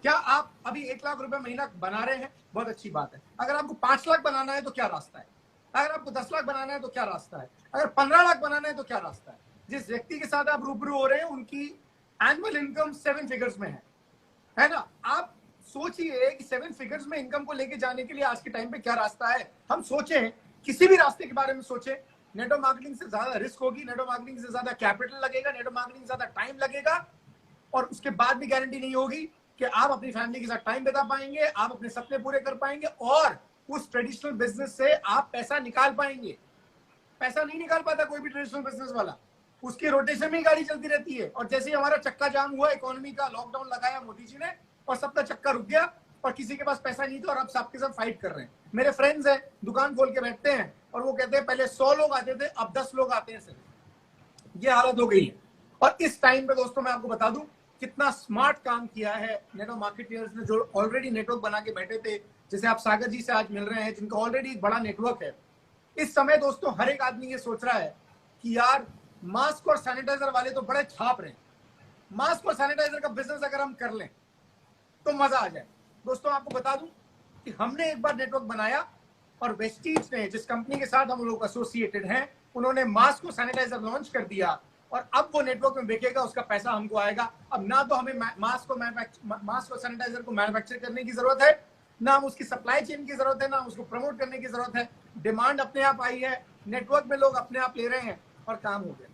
क्या आप अभी 1 लाख रुपए महीना बना रहे हैं? बहुत अच्छी बात है। अगर आपको 5 लाख बनाना है तो क्या रास्ता है? अगर आपको 10 लाख बनाना है तो क्या रास्ता है? अगर 15 लाख बनाना है तो क्या रास्ता है? जिस व्यक्ति के साथ आप रूबरू हो रहे हैं उनकी एनुअल इनकम 7 फिगर्स में है ना? आप सोचिए कि 7 फिगर्स में इनकम को लेके जाने के लिए आज के टाइम पे क्या रास्ता है। हम सोचें, किसी भी रास्ते के बारे में सोचें, नेटवर्क मार्केटिंग से ज्यादा रिस्क होगी, नेटवर्क मार्केटिंग से ज्यादा कैपिटल लगेगा, नेटवर्क मार्केटिंग से ज्यादा टाइम लगेगा, और उसके बाद भी गारंटी नहीं होगी कि आप अपनी फैमिली के साथ टाइम बिता पाएंगे, आप अपने सपने पूरे कर पाएंगे और उस ट्रेडिशनल बिजनेस से आप पैसा निकाल पाएंगे। पैसा नहीं निकाल पाता कोई भी ट्रेडिशनल बिजनेस वाला, उसकी रोटेशन में ही गाड़ी चलती रहती है। और जैसे ही हमारा चक्का जाम हुआ इकोनॉमी का, लॉकडाउन लगाया मोदी जी ने और सबका चक्का रुक गया और किसी के पास पैसा नहीं था और अब सबके साथ फाइट कर रहे हैं। मेरे फ्रेंड्स हैं, दुकान खोल के बैठते हैं और वो कहते हैं पहले 100 लोग आते थे, अब 10 लोग आते हैं सिर्फ। ये हालत हो गई है। और इस टाइम पे दोस्तों मैं आपको बता दूं कितना स्मार्ट काम किया है नेटवर्क मार्केटर्स ने, जो ऑलरेडी नेटवर्क बना के बैठे थे, जैसे आप सागर जी से आज मिल रहे हैं जिनका ऑलरेडी एक बड़ा नेटवर्क है। इस समय दोस्तों हर एक आदमी ये सोच रहा है कि यार मास्क और सैनिटाइजर वाले तो बड़े छाप रहे हैं, मास्क और सैनिटाइजर का बिजनेस अगर हम कर लें तो मजा आ जाए। दोस्तों आपको बता दूं कि हमने एक बार नेटवर्क बनाया और वेस्टीज ने, जिस कंपनी के साथ हम लोग एसोसिएटेड हैं, उन्होंने मास्क और सैनिटाइजर लॉन्च कर दिया और अब वो नेटवर्क में बिकेगा, उसका पैसा हमको आएगा। अब ना तो हमें मास्क और सैनिटाइजर को मैन्युफैक्चर करने की जरूरत है, ना हम उसकी सप्लाई चेन की जरूरत है, ना उसको प्रमोट करने की जरूरत है। डिमांड अपने आप आई है, नेटवर्क में लोग अपने आप ले रहे हैं और काम हो गया।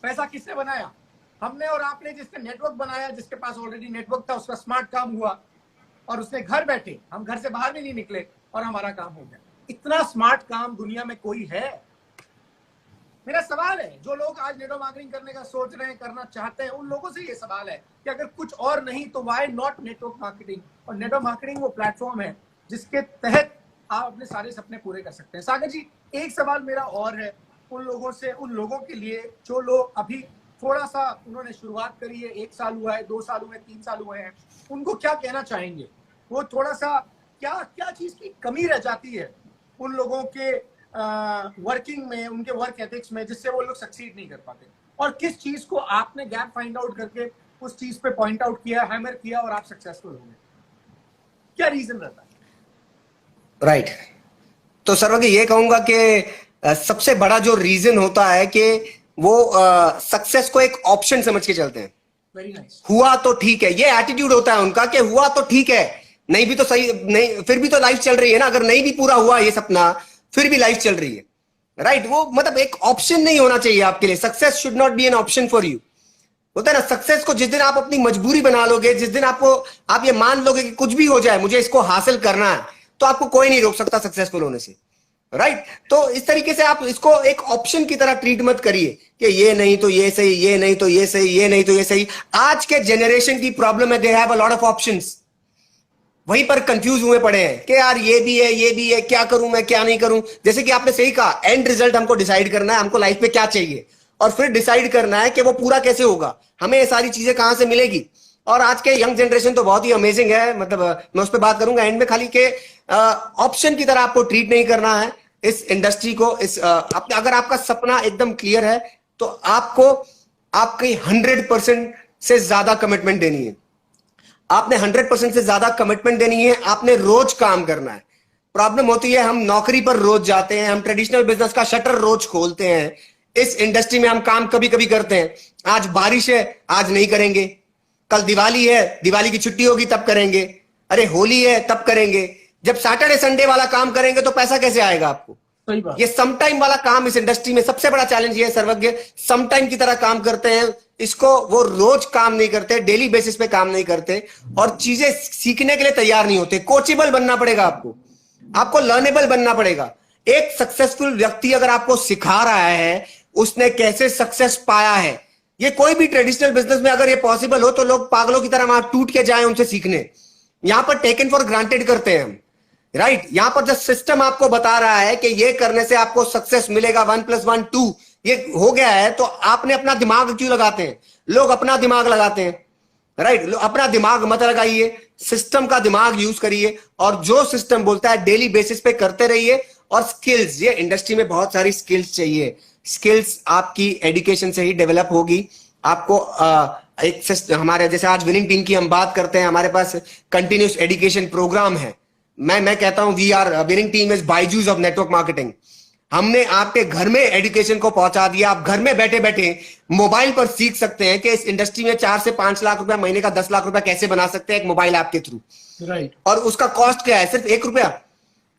पैसा किसने बनाया? हमने और आपने। जिसने नेटवर्क बनाया, जिसके पास ऑलरेडी नेटवर्क था, उसका स्मार्ट काम हुआ और उसने घर बैठे, हम घर से बाहर भी नहीं निकले और हमारा काम हो गया। इतना स्मार्ट काम दुनिया में कोई है? मेरा सवाल है, जो लोग आज नेटवर्क मार्केटिंग करने का सोच रहे हैं, करना चाहते हैं, उन लोगों से ये सवाल है कि अगर कुछ और नहीं तो व्हाई नॉट नेटवर्क मार्केटिंग? और नेटवर्क मार्केटिंग वो प्लेटफॉर्म है जिसके तहत आप अपने सारे सपने पूरे कर सकते हैं। सागर जी, एक सवाल मेरा और है उन लोगों से, उन लोगों के लिए जो लोग अभी थोड़ा सा उन्होंने शुरुआत करी है, 1 साल हुआ है, 2 साल हुए, 3 साल हुए हैं, उनको क्या कहना चाहेंगे? वो थोड़ा सा क्या चीज की कमी रह जाती है उन लोगों के वर्किंग में, उनके वर्क एथिक्स में, जिससे वो लोग सक्सीड नहीं कर पाते? और किस चीज को आपने गैप फाइंड आउट करके उस चीज पे पॉइंट आउट किया, हैमर किया और आप सक्सेसफुल हो गए? क्या रीजन रहता है? राइट, तो सर्वज्ञ ये कहूंगा कि सबसे बड़ा जो रीजन होता है कि वो सक्सेस को एक ऑप्शन समझ के चलते हैं। Very nice. हुआ तो ठीक है, ये एटीट्यूड होता है उनका कि हुआ तो ठीक है, नहीं भी तो सही, नहीं फिर भी तो लाइफ चल रही है ना, अगर नहीं भी पूरा हुआ ये सपना फिर भी लाइफ चल रही है। राइट, वो मतलब एक ऑप्शन नहीं होना चाहिए आपके लिए। Success should not be an option for you. होता है ना, सक्सेस को जिस दिन आप अपनी मजबूरी बना लोगे, जिस दिन आप ये मान लोगे कि कुछ भी हो जाए मुझे इसको हासिल करना है, तो आपको कोई नहीं रोक सकता सक्सेसफुल होने से। राइट, तो इस तरीके से आप इसको एक ऑप्शन की तरह ट्रीट मत करिए कि ये नहीं तो ये सही, ये नहीं तो ये सही, ये नहीं तो ये सही। आज के जनरेशन की प्रॉब्लम है, they have a lot of options, वहीं पर कंफ्यूज हुए पड़े हैं कि यार ये भी है, ये भी है, क्या करूं मैं, क्या नहीं करूं। जैसे कि आपने सही कहा, एंड रिजल्ट हमको डिसाइड करना है, हमको लाइफ में क्या चाहिए, और फिर डिसाइड करना है कि वो पूरा कैसे होगा, हमें ये सारी चीजें कहां से मिलेगी। और आज के यंग जनरेशन तो बहुत ही अमेजिंग है, मतलब मैं उस पर बात करूंगा एंड में, खाली के ऑप्शन की तरह आपको ट्रीट नहीं करना है, इस इंडस्ट्री को, अगर आपका सपना एकदम क्लियर है तो आपको आपकी 100% से ज्यादा कमिटमेंट देनी है। आपने 100% से ज्यादा कमिटमेंट देनी है। आपने रोज काम करना है। प्रॉब्लम होती है हम नौकरी पर रोज जाते हैं, हम ट्रेडिशनल बिजनेस का शटर रोज खोलते हैं। इस इंडस्ट्री में हम काम कभी कभी करते हैं। आज बारिश है, आज नहीं करेंगे। कल दिवाली है, दिवाली की छुट्टी होगी तब करेंगे। अरे होली है तब करेंगे। जब सैटरडे संडे वाला काम करेंगे तो पैसा कैसे आएगा आपको? सही बात। ये सम टाइम वाला काम इस इंडस्ट्री में सबसे बड़ा चैलेंज ये है सर्वज्ञ, सम टाइम की तरह काम करते हैं। इसको वो रोज काम नहीं करते, डेली बेसिस पे काम नहीं करते और चीजें सीखने के लिए तैयार नहीं होते। कोचेबल बनना पड़ेगा आपको, आपको लर्नेबल बनना पड़ेगा। एक सक्सेसफुल व्यक्ति अगर आपको सिखा रहा है उसने कैसे सक्सेस पाया है, ये कोई भी ट्रेडिशनल बिजनेस में अगर ये पॉसिबल हो तो लोग पागलों की तरह वहां टूट के जाएं उनसे सीखने। यहां पर टेकन फॉर ग्रांटेड करते हैं हम, राइट? यहां पर जो सिस्टम आपको बता रहा है कि ये करने से आपको सक्सेस मिलेगा, 1+1 2, ये हो गया है तो आपने अपना दिमाग क्यों लगाते हैं? लोग अपना दिमाग लगाते हैं, राइट? अपना दिमाग मत लगाइए, सिस्टम का दिमाग यूज करिए और जो सिस्टम बोलता है डेली बेसिस पे करते रहिए। और स्किल्स, ये इंडस्ट्री में बहुत सारी स्किल्स चाहिए। स्किल्स आपकी एजुकेशन से ही डेवलप होगी। आपको हमारे जैसे आज विनिंग टीम की हम बात करते हैं, हमारे पास कंटिन्यूस एजुकेशन प्रोग्राम है। मैं कहता हूं we are winning team is Byju's of network marketing. हमने आपके घर में एजुकेशन को पहुंचा दिया। आप घर में बैठे बैठे मोबाइल पर सीख सकते हैं कि इस इंडस्ट्री में 4 से 5 लाख रुपया महीने का 10 लाख रुपया कैसे बना सकते हैं एक मोबाइल ऐप के थ्रू, राइट? और उसका कॉस्ट क्या है? सिर्फ 1 रुपया,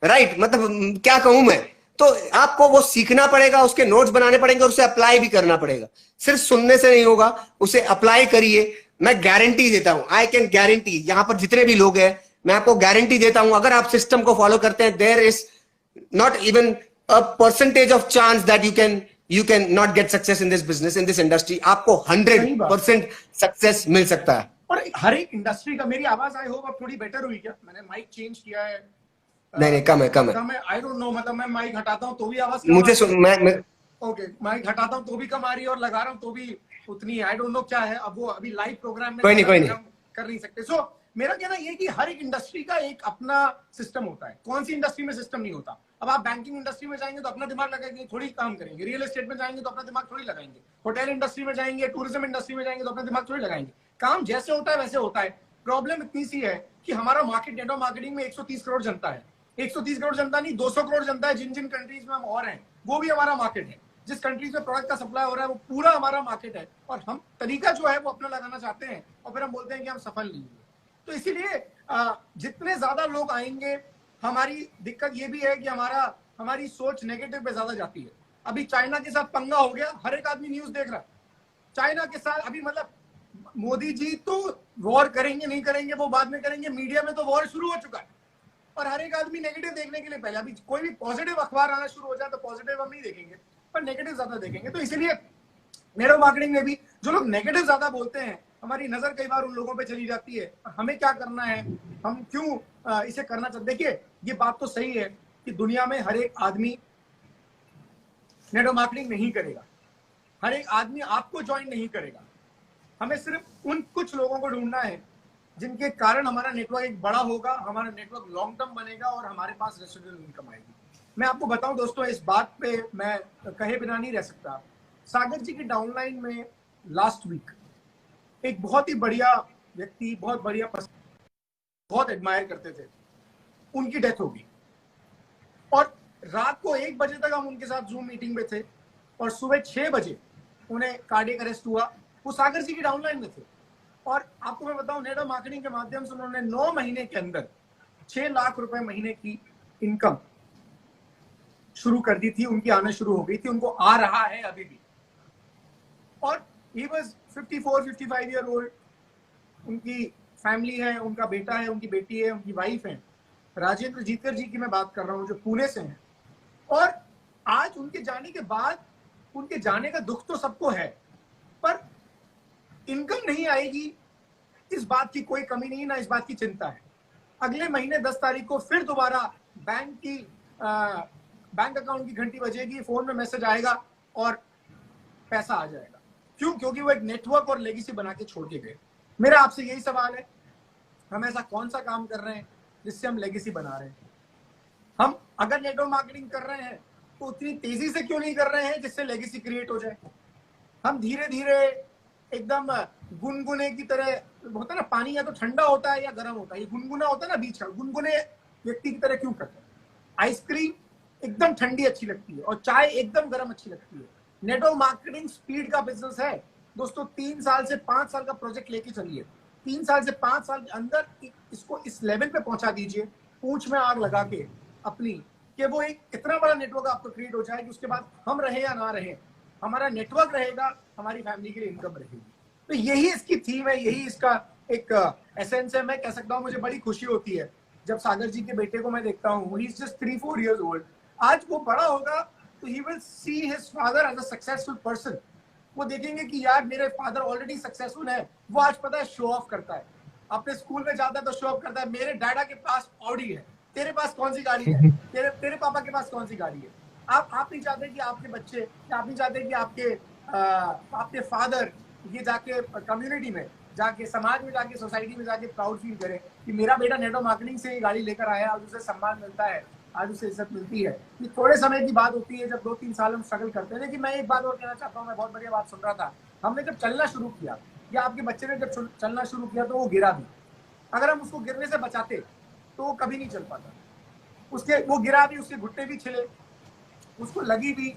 राइट? मतलब क्या कहूं मैं। तो आपको वो सीखना पड़ेगा, उसके नोट्स बनाने पड़ेंगे और उसे अप्लाई भी करना पड़ेगा। सिर्फ सुनने से नहीं होगा, उसे अप्लाई करिए। मैं गारंटी देता हूं, आई कैन गारंटी, यहां पर जितने भी लोग हैं मैं आपको गारंटी देता हूं, अगर आप सिस्टम को फॉलो करते हैं there is not even a percentage of chance that you can not get success in this business, in this industry. आपको 100% सक्सेस मिल सकता है। और हर एक इंडस्ट्री का, मेरी आवाज आई होप अब थोड़ी बेटर हुई क्या? मैंने माइक चेंज किया है। नहीं कम है, कम है। आई डोंट नो, मतलब मैं माइक हटाता हूं तो भी आवाज मुझे मैं ओके, माइक हटाता हूं तो भी कम आ रही है और लगा रहा हूं तो भी उतनी है। आई डोंट नो क्या है अब, वो अभी लाइव प्रोग्राम में कोई नहीं कर नहीं सकते। सो मेरा कहना ये कि हर एक इंडस्ट्री का एक अपना सिस्टम होता है। कौन सी इंडस्ट्री में सिस्टम नहीं होता? अब आप बैंकिंग इंडस्ट्री में जाएंगे तो अपना दिमाग लगाएंगे, थोड़ी काम करेंगे। रियल एस्टेट में जाएंगे तो अपना दिमाग थोड़ी लगाएंगे। होटल इंडस्ट्री में जाएंगे, टूरिज्म इंडस्ट्री में जाएंगे तो अपना दिमाग थोड़ी लगाएंगे। काम जैसे होता है वैसे होता है। प्रॉब्लम इतनी सी है कि हमारा मार्केट, नेटवर्क मार्केटिंग में 130 करोड़ जनता है। 130 करोड़ जनता नहीं, 200 करोड़ जनता है। जिन जिन कंट्रीज में हम और हैं वो भी हमारा मार्केट है। जिस कंट्रीज में प्रोडक्ट का सप्लाई हो रहा है वो पूरा हमारा मार्केट है। और हम तरीका जो है वो अपना लगाना चाहते हैं और फिर हम बोलते हैं कि हम सफल नहीं हुए। तो इसीलिए जितने ज्यादा लोग आएंगे, हमारी दिक्कत ये भी है कि हमारी सोच नेगेटिव पे ज्यादा जाती है। अभी चाइना के साथ पंगा हो गया, हर एक आदमी न्यूज देख रहा है चाइना के साथ। अभी मतलब मोदी जी तो वॉर करेंगे नहीं करेंगे वो बाद में करेंगे, मीडिया में तो वॉर शुरू हो चुका है और हर एक आदमी नेगेटिव देखने के लिए पहले। अभी कोई भी पॉजिटिव अखबार आना शुरू हो जाए तो पॉजिटिव हम नहीं देखेंगे पर नेगेटिव ज्यादा देखेंगे। तो इसीलिए नेटवर्क मार्केटिंग में भी जो लोग नेगेटिव ज्यादा बोलते हैं, हमारी नजर कई बार उन लोगों पे चली जाती है। हमें क्या करना है, हम क्यों इसे करना चाहते? देखिए ये बात तो सही है कि दुनिया में हर एक आदमी नेटवर्क मार्केटिंग नहीं करेगा, हर एक आदमी आपको ज्वाइन नहीं करेगा। हमें सिर्फ उन कुछ लोगों को ढूंढना है जिनके कारण हमारा नेटवर्क एक बड़ा होगा, हमारा नेटवर्क लॉन्ग टर्म बनेगा और हमारे पास रेसिडुअल इनकम आएगी। मैं आपको बताऊं दोस्तों, इस बात पे मैं कहे बिना नहीं रह सकता। सागर जी की डाउनलाइन में लास्ट वीक एक बहुत ही बढ़िया व्यक्ति, बहुत बढ़िया पर्सन, बहुत एडमायर करते थे, उनकी डेथ हो गई। और रात को 1 बजे तक हम उनके साथ जूम मीटिंग में थे और सुबह 6 बजे उन्हें कार्डियक अरेस्ट हुआ। वो सागर जी की डाउनलाइन में थे और आपको मैं बताऊं, नेटवर्क मार्केटिंग के माध्यम से उन्होंने 9 महीने के अंदर 6 लाख रुपए महीने की इनकम शुरू कर दी थी। उनकी आना शुरू हो गई थी, उनको आ रहा है अभी भी। और he was 54-55 ईयर ओल्ड। उनकी फैमिली है, उनका बेटा है, उनकी बेटी है, उनकी वाइफ है। राजेंद्र जीतकर जी की मैं बात कर रहा हूँ जो पुणे से हैं। और आज उनके जाने के बाद, उनके जाने का दुख तो सबको है पर इनकम नहीं आएगी इस बात की कोई कमी नहीं, ना इस बात की चिंता है। अगले महीने 10 तारीख को फिर दोबारा बैंक अकाउंट की घंटी बजेगी, फोन में मैसेज आएगा और पैसा आ जाएगा। क्यों? क्योंकि वो एक नेटवर्क और लेगेसी बना के छोड़ के गए। मेरा आपसे यही सवाल है, हम ऐसा कौन सा काम कर रहे हैं जिससे हम लेगेसी बना रहे हैं? हम अगर नेटवर्क मार्केटिंग कर रहे हैं तो उतनी तेजी से क्यों नहीं कर रहे हैं जिससे लेगेसी क्रिएट हो जाए। हम धीरे धीरे एकदम गुनगुने की तरह, होता है ना पानी या तो ठंडा होता है या गर्म होता है, ये गुनगुना होता है ना बीच का, गुनगुने व्यक्ति की तरह क्यों करते हैं। आइसक्रीम एकदम ठंडी अच्छी लगती है और चाय एकदम गर्म अच्छी लगती है। नेटवर्क मार्केटिंग स्पीड का बिजनेस है दोस्तों। 3 साल से 5 साल का प्रोजेक्ट लेके चलिए, 3 साल से 5 साल के अंदर इसको इस लेवल पे पहुंचा दीजिए, पूंछ में आग लगा के अपनी, कि वो एक इतना बड़ा नेटवर्क आपको क्रिएट हो जाए कि उसके बाद हम रहे या ना रहे, हमारा नेटवर्क रहेगा, हमारी फैमिली के लिए इनकम रहेगी। तो यही इसकी थीम है, यही इसका एक एसेंस है। मैं कह सकता हूँ मुझे बड़ी खुशी होती है जब सागर जी के बेटे को मैं देखता हूँ, he is just 3-4 years old। आज वो बड़ा होगा तो he will see his father as a successful person. वो देखेंगे कि यार मेरे फादर ऑलरेडी सक्सेसफुल है। वो आज पता है शो ऑफ करता है, अपने स्कूल में जाता है तो शो ऑफ करता है, मेरे डैडा के पास ऑडी है, तेरे पास कौन सी गाड़ी है, तेरे पापा के पास कौन सी गाड़ी है। आप नहीं चाहते कि आपके बच्चे, आप नहीं चाहते कि आपके फादर ये जाके कम्युनिटी में जाके, समाज में जाके, सोसाइटी में जाके प्राउड फील करे कि मेरा बेटा नेटवर्क मार्केटिंग से ये गाड़ी लेकर आया, आज उसे सम्मान मिलता है, आज उसे इज्जत मिलती है। ये थोड़े समय की बात होती है जब 2-3 साल हम स्ट्रगल करते हैं। लेकिन मैं एक बात और कहना चाहता हूँ, मैं बहुत बढ़िया बात सुन रहा था, हमने जब चलना शुरू किया या आपके बच्चे ने जब चलना शुरू किया तो वो गिरा भी, अगर हम उसको गिरने से बचाते तो वो कभी नहीं चल पाता। वो गिरा भी, उसके घुटने भी छिले, उसको लगी भी,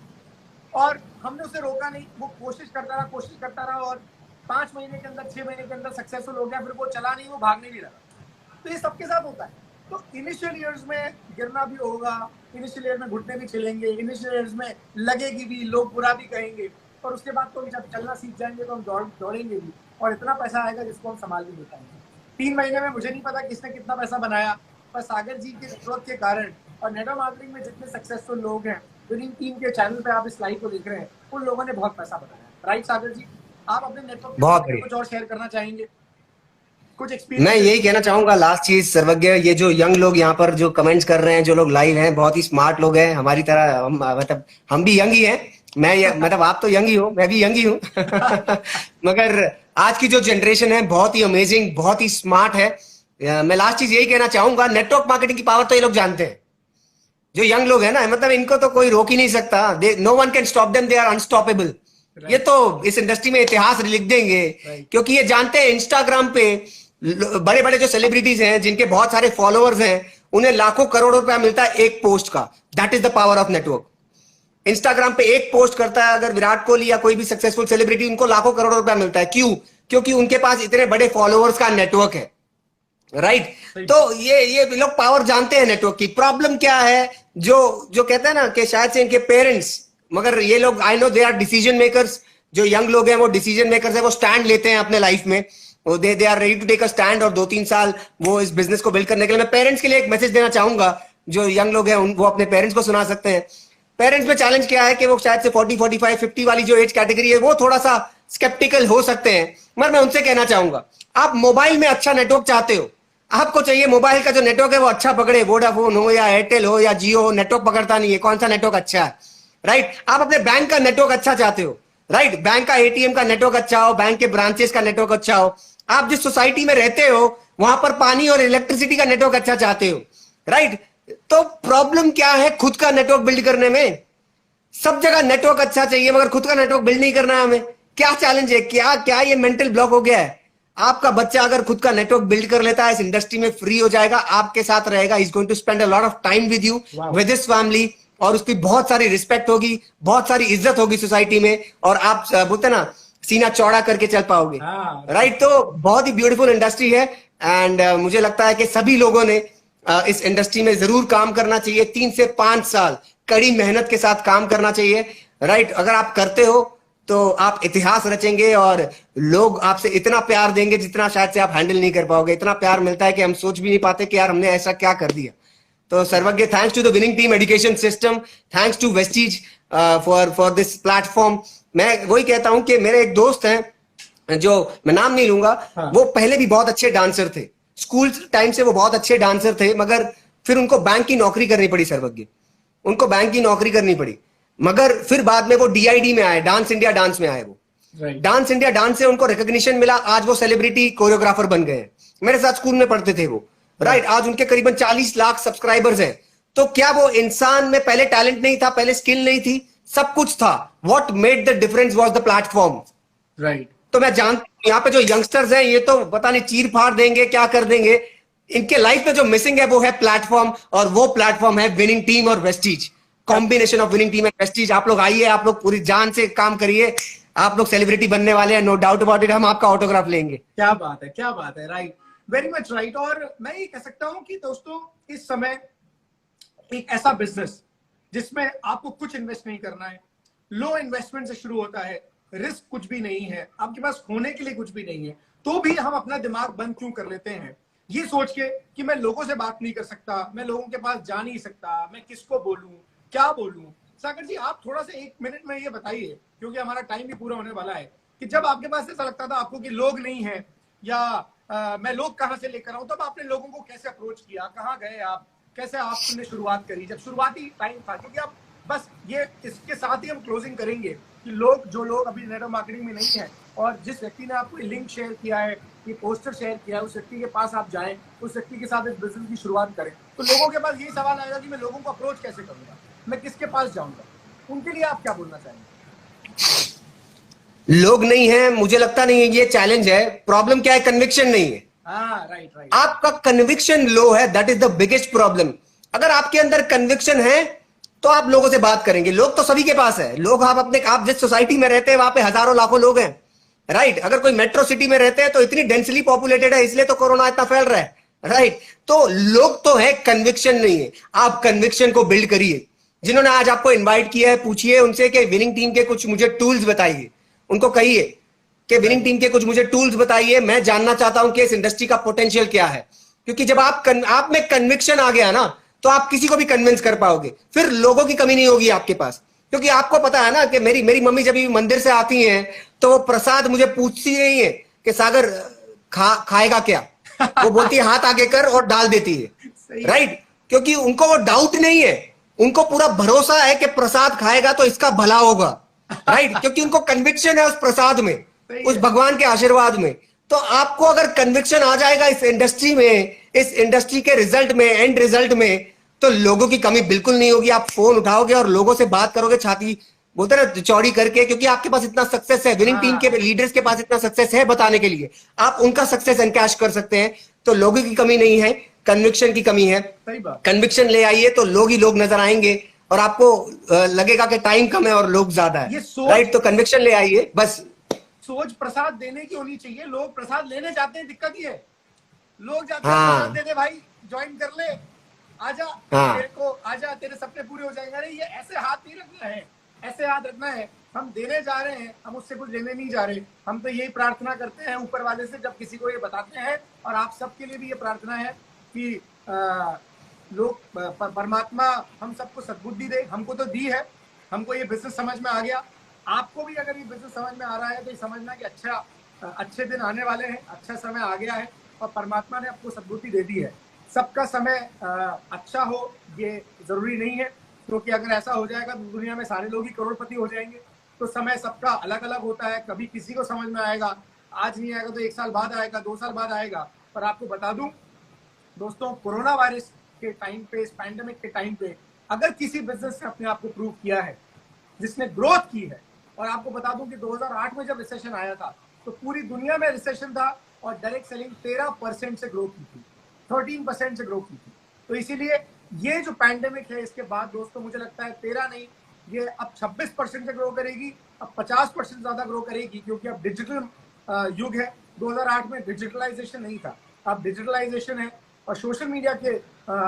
और हमने उसे रोका नहीं। वो कोशिश करता रहा और 5 महीने के अंदर, 6 महीने के अंदर सक्सेसफुल हो गया। फिर वो चला नहीं, वो भागने भी लगा। तो ये सबके साथ होता है। तो इनिशियल ईयर्स में गिरना भी होगा, इनिशियल ईयर में घुटने भी छिलेंगे, इनिशियल ईयर्स में लगेगी भी, लोग बुरा भी कहेंगे, और उसके बाद तो जब चलना सीख जाएंगे तो हम दौड़ेंगे भी, और इतना पैसा आएगा जिसको हम संभाल भी नहीं पाएंगे। 3 महीने में मुझे नहीं पता किसने कितना पैसा बनाया, पर सागर जी के नेटवर्क के कारण और नेटवर्क मार्केटिंग में जितने सक्सेसफुल लोग हैं, विनिंग टीम के चैनल पे आप इस लाइव को देख रहे हैं, उन लोगों ने बहुत पैसा बनाया। राइट सागर जी, आप अपने नेटवर्क के कुछ और शेयर करना चाहेंगे? कुछ एक्सपीरियंस? मैं यही कहना चाहूंगा लास्ट चीज सर्वज्ञ, ये जो यंग लोग यहाँ पर जो कमेंट्स कर रहे हैं, जो लोग लाइव हैं, बहुत ही स्मार्ट लोग हैं हमारी तरह। मतलब हम भी यंग ही हैं, मतलब आप तो यंग ही हो, मैं भी यंग ही हूँ मगर आज की जो जनरेशन है बहुत ही अमेजिंग, बहुत ही स्मार्ट है। मैं लास्ट चीज यही कहना चाहूंगा, नेटवर्क मार्केटिंग की पावर तो ये लोग जानते हैं, जो यंग लोग हैं ना, मतलब इनको तो कोई रोक ही नहीं सकता। No one can stop them, they are unstoppable. ये तो इस इंडस्ट्री में इतिहास लिख देंगे, क्योंकि ये जानते हैं इंस्टाग्राम पे बड़े बड़े जो सेलिब्रिटीज हैं, जिनके बहुत सारे फॉलोअर्स हैं, उन्हें लाखों करोड़ों रुपया मिलता है एक पोस्ट का। That is the power of network. Instagram पे एक पोस्ट करता है अगर विराट कोहली या कोई भी सक्सेसफुल सेलिब्रिटी, उनको लाखों करोड़ों रुपया मिलता है। क्यों? क्योंकि उनके पास इतने बड़े फॉलोअर्स का नेटवर्क है। राइट तो ये लोग पावर जानते हैं नेटवर्क की। प्रॉब्लम क्या है, जो कहते हैं ना कि शायद से इनके पेरेंट्स, मगर ये लोग, I know they are decision makers. जो यंग लोग हैं वो डिसीजन मेकर्स है, वो स्टैंड लेते हैं अपने लाइफ में, they are ready to take a stand, और 2-3 साल वो इस बिजनेस को बिल्ड करने के लिए। मैं पेरेंट्स के लिए एक मैसेज देना चाहूंगा, जो यंग लोग हैं वो अपने पेरेंट्स को सुना सकते हैं। पेरेंट्स में चैलेंज क्या है कि वो शायद से 40, 45, 50 वाली जो एज कैटेगरी है, वो थोड़ा सा स्केप्टिकल हो सकते हैं। मगर मैं उनसे कहना चाहूंगा, आप मोबाइल में अच्छा नेटवर्क चाहते हो, आपको चाहिए मोबाइल का जो नेटवर्क है वो अच्छा पकड़े, वोडाफोन हो या एयरटेल हो या जियो हो, नेटवर्क पकड़ता नहीं है, कौन सा नेटवर्क अच्छा है। राइट आप अपने बैंक का नेटवर्क अच्छा चाहते हो, राइट बैंक का एटीएम का नेटवर्क अच्छा हो, बैंक के ब्रांचेस का नेटवर्क अच्छा हो। आप जिस सोसाइटी में रहते हो वहां पर पानी और इलेक्ट्रिसिटी का नेटवर्क अच्छा चाहते हो, राइट। तो प्रॉब्लम क्या है खुद का नेटवर्क बिल्ड करने में? सब जगह नेटवर्क अच्छा चाहिए मगर खुद का नेटवर्क बिल्ड नहीं करना है हमें। क्या चैलेंज है, क्या ये मेंटल ब्लॉक हो गया है? आपका बच्चा अगर खुद का नेटवर्क बिल्ड कर लेता है, इस इंडस्ट्री में फ्री हो जाएगा, आपके साथ रहेगा, is going to spend a lot of time with you, with his family, और उसकी बहुत सारी रिस्पेक्ट होगी, बहुत सारी इज्जत होगी सोसाइटी में, और आप बोलते ना सीना चौड़ा करके चल पाओगे। राइट तो बहुत ही ब्यूटीफुल इंडस्ट्री है, एंड मुझे लगता है कि सभी लोगों ने इस इंडस्ट्री में जरूर काम करना चाहिए। 3 से 5 साल कड़ी मेहनत के साथ काम करना चाहिए। राइट अगर आप करते हो तो आप इतिहास रचेंगे, और लोग आपसे इतना प्यार देंगे जितना शायद से आप हैंडल नहीं कर पाओगे। इतना प्यार मिलता है कि हम सोच भी नहीं पाते कि यार हमने ऐसा क्या कर दिया। तो Sarvagya, thanks to the winning team education system, thanks to Vestige for this platform. मैं वही कहता हूं कि मेरे एक दोस्त हैं, जो मैं नाम नहीं लूंगा, वो पहले भी बहुत अच्छे डांसर थे, स्कूल टाइम से वो बहुत अच्छे डांसर थे, मगर फिर उनको बैंक की नौकरी करनी पड़ी सर्वज्ञ, उनको बैंक की नौकरी करनी पड़ी। मगर फिर बाद में वो DID में आए, डांस इंडिया डांस में आए। वो डांस इंडिया डांस से उनको रिकॉग्निशन मिला, आज वो सेलिब्रिटी कोरियोग्राफर बन गए। मेरे साथ स्कूल में पढ़ते थे वो। राइट आज उनके करीबन 40 लाख सब्सक्राइबर्स हैं। तो क्या वो इंसान में पहले टैलेंट नहीं था, पहले स्किल नहीं थी? सब कुछ था. What made the difference was the platform. Right. तो मैं जानता हूं यहाँ पे जो यंगस्टर्स हैं ये तो पता नहीं चीर फाड़ देंगे, क्या कर देंगे. इनके लाइफ में जो मिसिंग है वो है प्लेटफॉर्म, और वो प्लेटफॉर्म है विनिंग टीम और Vestige. Combination of winning team and Vestige. आप लोग आइए, आप लोग पूरी जान से काम करिए. आप लोग सेलिब्रिटी बनने वाले हैं, नो डाउट अबाउट इट. हम आपका ऑटोग्राफ लेंगे. क्या बात है, क्या बात है. Right, very much right. और मैं ये कह सकता हूं कि दोस्तों इस समय एक ऐसा बिजनेस जिसमें आपको कुछ इन्वेस्ट नहीं करना है, लो इन्वेस्टमेंट से शुरू होता है, रिस्क कुछ भी नहीं है, आपके पास होने के लिए कुछ भी नहीं है, तो भी हम अपना दिमाग बंद क्यों कर लेते हैं ये सोच के कि मैं लोगों से बात नहीं कर सकता, मैं लोगों के पास जा नहीं सकता, मैं किसको बोलूं, क्या बोलूं. सागर जी आप थोड़ा सा 1 मिनट में ये बताइए, क्योंकि हमारा टाइम भी पूरा होने वाला है, कि जब आपके पास ऐसा लगता था आपको कि लोग नहीं है या मैं लोग कहां से लेकर आऊं, तब आपने लोगों को कैसे अप्रोच किया, कहां गए आप, कैसे आपने शुरुआत करी जब शुरुआती टाइम था. क्योंकि आप बस ये इसके साथ ही हम क्लोजिंग करेंगे कि जो लोग अभी नेटवर्क मार्केटिंग में नहीं है और जिस व्यक्ति ने आपको लिंक शेयर किया है, ये पोस्टर शेयर किया है, उस व्यक्ति के पास आप जाएं, उस व्यक्ति के साथ इस बिजनेस की शुरुआत करें, तो लोगों के पास यही सवाल आएगा कि मैं लोगों को अप्रोच कैसे करूंगा, मैं किसके पास जाऊंगा. उनके लिए आप क्या बोलना चाहेंगे? लोग नहीं है, मुझे लगता नहीं है ये चैलेंज है. प्रॉब्लम क्या है? कन्विक्शन नहीं है. हाँ, राइट राइट. आपका कन्विक्शन लो है, that is the biggest problem. अगर आपके अंदर कन्विक्शन है तो आप लोगों से बात करेंगे. लोग तो सभी के पास है. लोग आप जिस सोसाइटी में रहते हैं वहां पे हजारों लाखों लोग हैं, राइट. अगर कोई मेट्रो सिटी में रहते हैं तो इतनी डेंसली पॉपुलेटेड है, इसलिए तो कोरोना इतना फैल रहा है, राइट. तो लोग तो है, कन्विक्शन नहीं है. आप कन्विक्शन को बिल्ड करिए. जिन्होंने आज आपको इन्वाइट किया है, पूछिए उनसे कि विनिंग टीम के कुछ मुझे टूल्स बताइए. उनको कहिए कि विनिंग टीम के कुछ मुझे टूल्स बताइए, मैं जानना चाहता हूं कि इस इंडस्ट्री का पोटेंशियल क्या है. क्योंकि जब आप में कन्विक्शन आ गया ना, तो आप किसी को भी कन्विंस कर पाओगे. फिर लोगों की कमी नहीं होगी आपके पास. क्योंकि आपको पता है ना कि मेरी मम्मी जब भी मंदिर से आती हैं तो वो प्रसाद मुझे पूछती नहीं है कि सागर खाएगा क्या. वो बोलती है हाथ आगे कर और डाल देती है, राइट. क्योंकि उनको वो डाउट नहीं है, उनको पूरा भरोसा है कि प्रसाद खाएगा तो इसका भला होगा, राइट. क्योंकि उनको कन्विक्शन है उस प्रसाद में, उस भगवान के आशीर्वाद में. तो आपको अगर कन्विक्शन आ जाएगा इस इंडस्ट्री में, इस इंडस्ट्री के रिजल्ट में, एंड रिजल्ट में, तो लोगों की कमी बिल्कुल नहीं होगी. आप फोन उठाओगे और लोगों से बात करोगे, छाती बोलते ना चौड़ी करके, क्योंकि आपके पास इतना सक्सेस है, विनिंग टीम के लीडर्स के पास इतना सक्सेस है बताने के लिए. आप उनका सक्सेस एनकैश कर सकते हैं. तो लोगों की कमी नहीं है, कन्विक्शन की कमी है. कन्विक्शन ले आइए तो लोग ही लोग नजर आएंगे और आपको लगेगा कि टाइम कम है और लोग ज्यादा है, राइट. तो कन्विक्शन ले आइए. बस सोच प्रसाद देने की होनी चाहिए. लोग प्रसाद लेने जाते हैं, दिक्कत ये है. लोग जाते हैं प्रसाद दे दे भाई, ज्वाइन कर ले, आजा, तेरे को आजा, तेरे सपने पूरे हो जाएंगे. अरे ये ऐसे हाथ नहीं रखना है, ऐसे हाथ रखना है. हम देने जा रहे हैं, हम उससे कुछ लेने नहीं जा रहे. हम तो यही प्रार्थना करते हैं ऊपर वाले से जब किसी को ये बताते हैं, और आप सबके लिए भी ये प्रार्थना है कि लोग परमात्मा हम सबको सद्बुद्धि दे. हमको तो दी है, हमको ये बिजनेस समझ में आ गया. आपको भी अगर ये बिजनेस समझ में आ रहा है तो ये समझना कि अच्छे दिन आने वाले हैं, अच्छा समय आ गया है और परमात्मा ने आपको सद्बुद्धि दे दी है. सबका समय अच्छा हो ये जरूरी नहीं है, क्योंकि अगर ऐसा हो जाएगा तो दुनिया में सारे लोग ही करोड़पति हो जाएंगे. तो समय सबका अलग अलग होता है. कभी किसी को समझ में आएगा, आज नहीं आएगा तो 1 साल बाद आएगा, 2 साल बाद आएगा. पर आपको बता दूं दोस्तों, कोरोना वायरस के टाइम पे, इस पैंडेमिक के टाइम पे, अगर किसी बिजनेस ने अपने आप को प्रूव किया है, जिसने ग्रोथ की है, और आपको बता दूं कि 2008 में जब रिसेशन आया था तो पूरी दुनिया में रिसेशन था और डायरेक्ट सेलिंग 13% से ग्रो की थी, 13% से ग्रो की थी. तो इसीलिए ये जो पैंडेमिक है, इसके बाद दोस्तों मुझे लगता है 13 नहीं, ये अब 26% से ग्रो करेगी, अब 50% ज्यादा ग्रो करेगी, क्योंकि अब डिजिटल युग है. 2008 में डिजिटलाइजेशन नहीं था, अब डिजिटलाइजेशन है और सोशल मीडिया के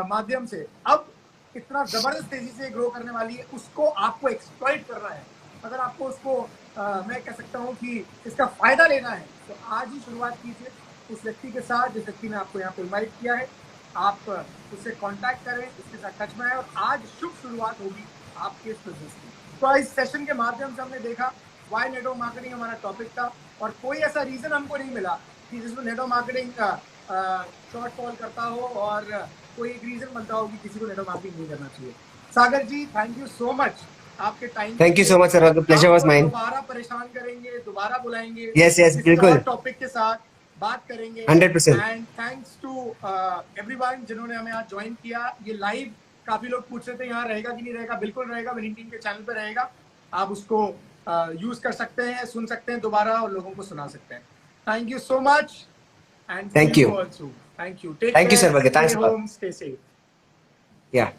माध्यम से अब इतना जबरदस्त तेजी से ग्रो करने वाली है. उसको आपको एक्सप्लॉइट करना है. अगर आपको उसको मैं कह सकता हूँ कि इसका फायदा लेना है, तो आज ही शुरुआत कीजिए उस व्यक्ति के साथ जिस व्यक्ति ने आपको यहाँ पे इन्वाइट किया है. आप उससे कांटेक्ट करें, उसके साथ टच में आए, और आज शुभ शुरुआत होगी आपके इस बिजनेस की. तो इस सेशन के माध्यम से हमने देखा वाई नेटवर्क मार्केटिंग हमारा टॉपिक था, और कोई ऐसा रीजन हमको नहीं मिला कि जिसमें नेटवर्क मार्केटिंग शॉर्ट फॉल करता हो और कोई एक रीजन बनता हो कि किसी को नेटवर्क मार्केटिंग नहीं करना चाहिए. सागर जी, थैंक यू सो मच आपके time. Thank you so much sir, the pleasure was mine. दोबारा परेशान करेंगे, दोबारा बुलाएंगे, यस यस बिल्कुल, टॉपिक के साथ बात करेंगे. 100%. एंड थैंक्स टू एवरीवन जिन्होंने हमें आज ज्वाइन किया. ये लाइव काफी लोग पूछ रहे थे यहाँ रहेगा कि नहीं रहेगा, बिल्कुल रहेगा, विनिंग टीम के चैनल पे रहेगा। आप उसको यूज कर सकते हैं, सुन सकते हैं दोबारा और लोगों को सुना सकते हैं। Thank you so much and Thank see you. You also. Thank you, take Thank you, care, Sarvagya. Stay Thanks a lot. Home, stay safe. Yeah.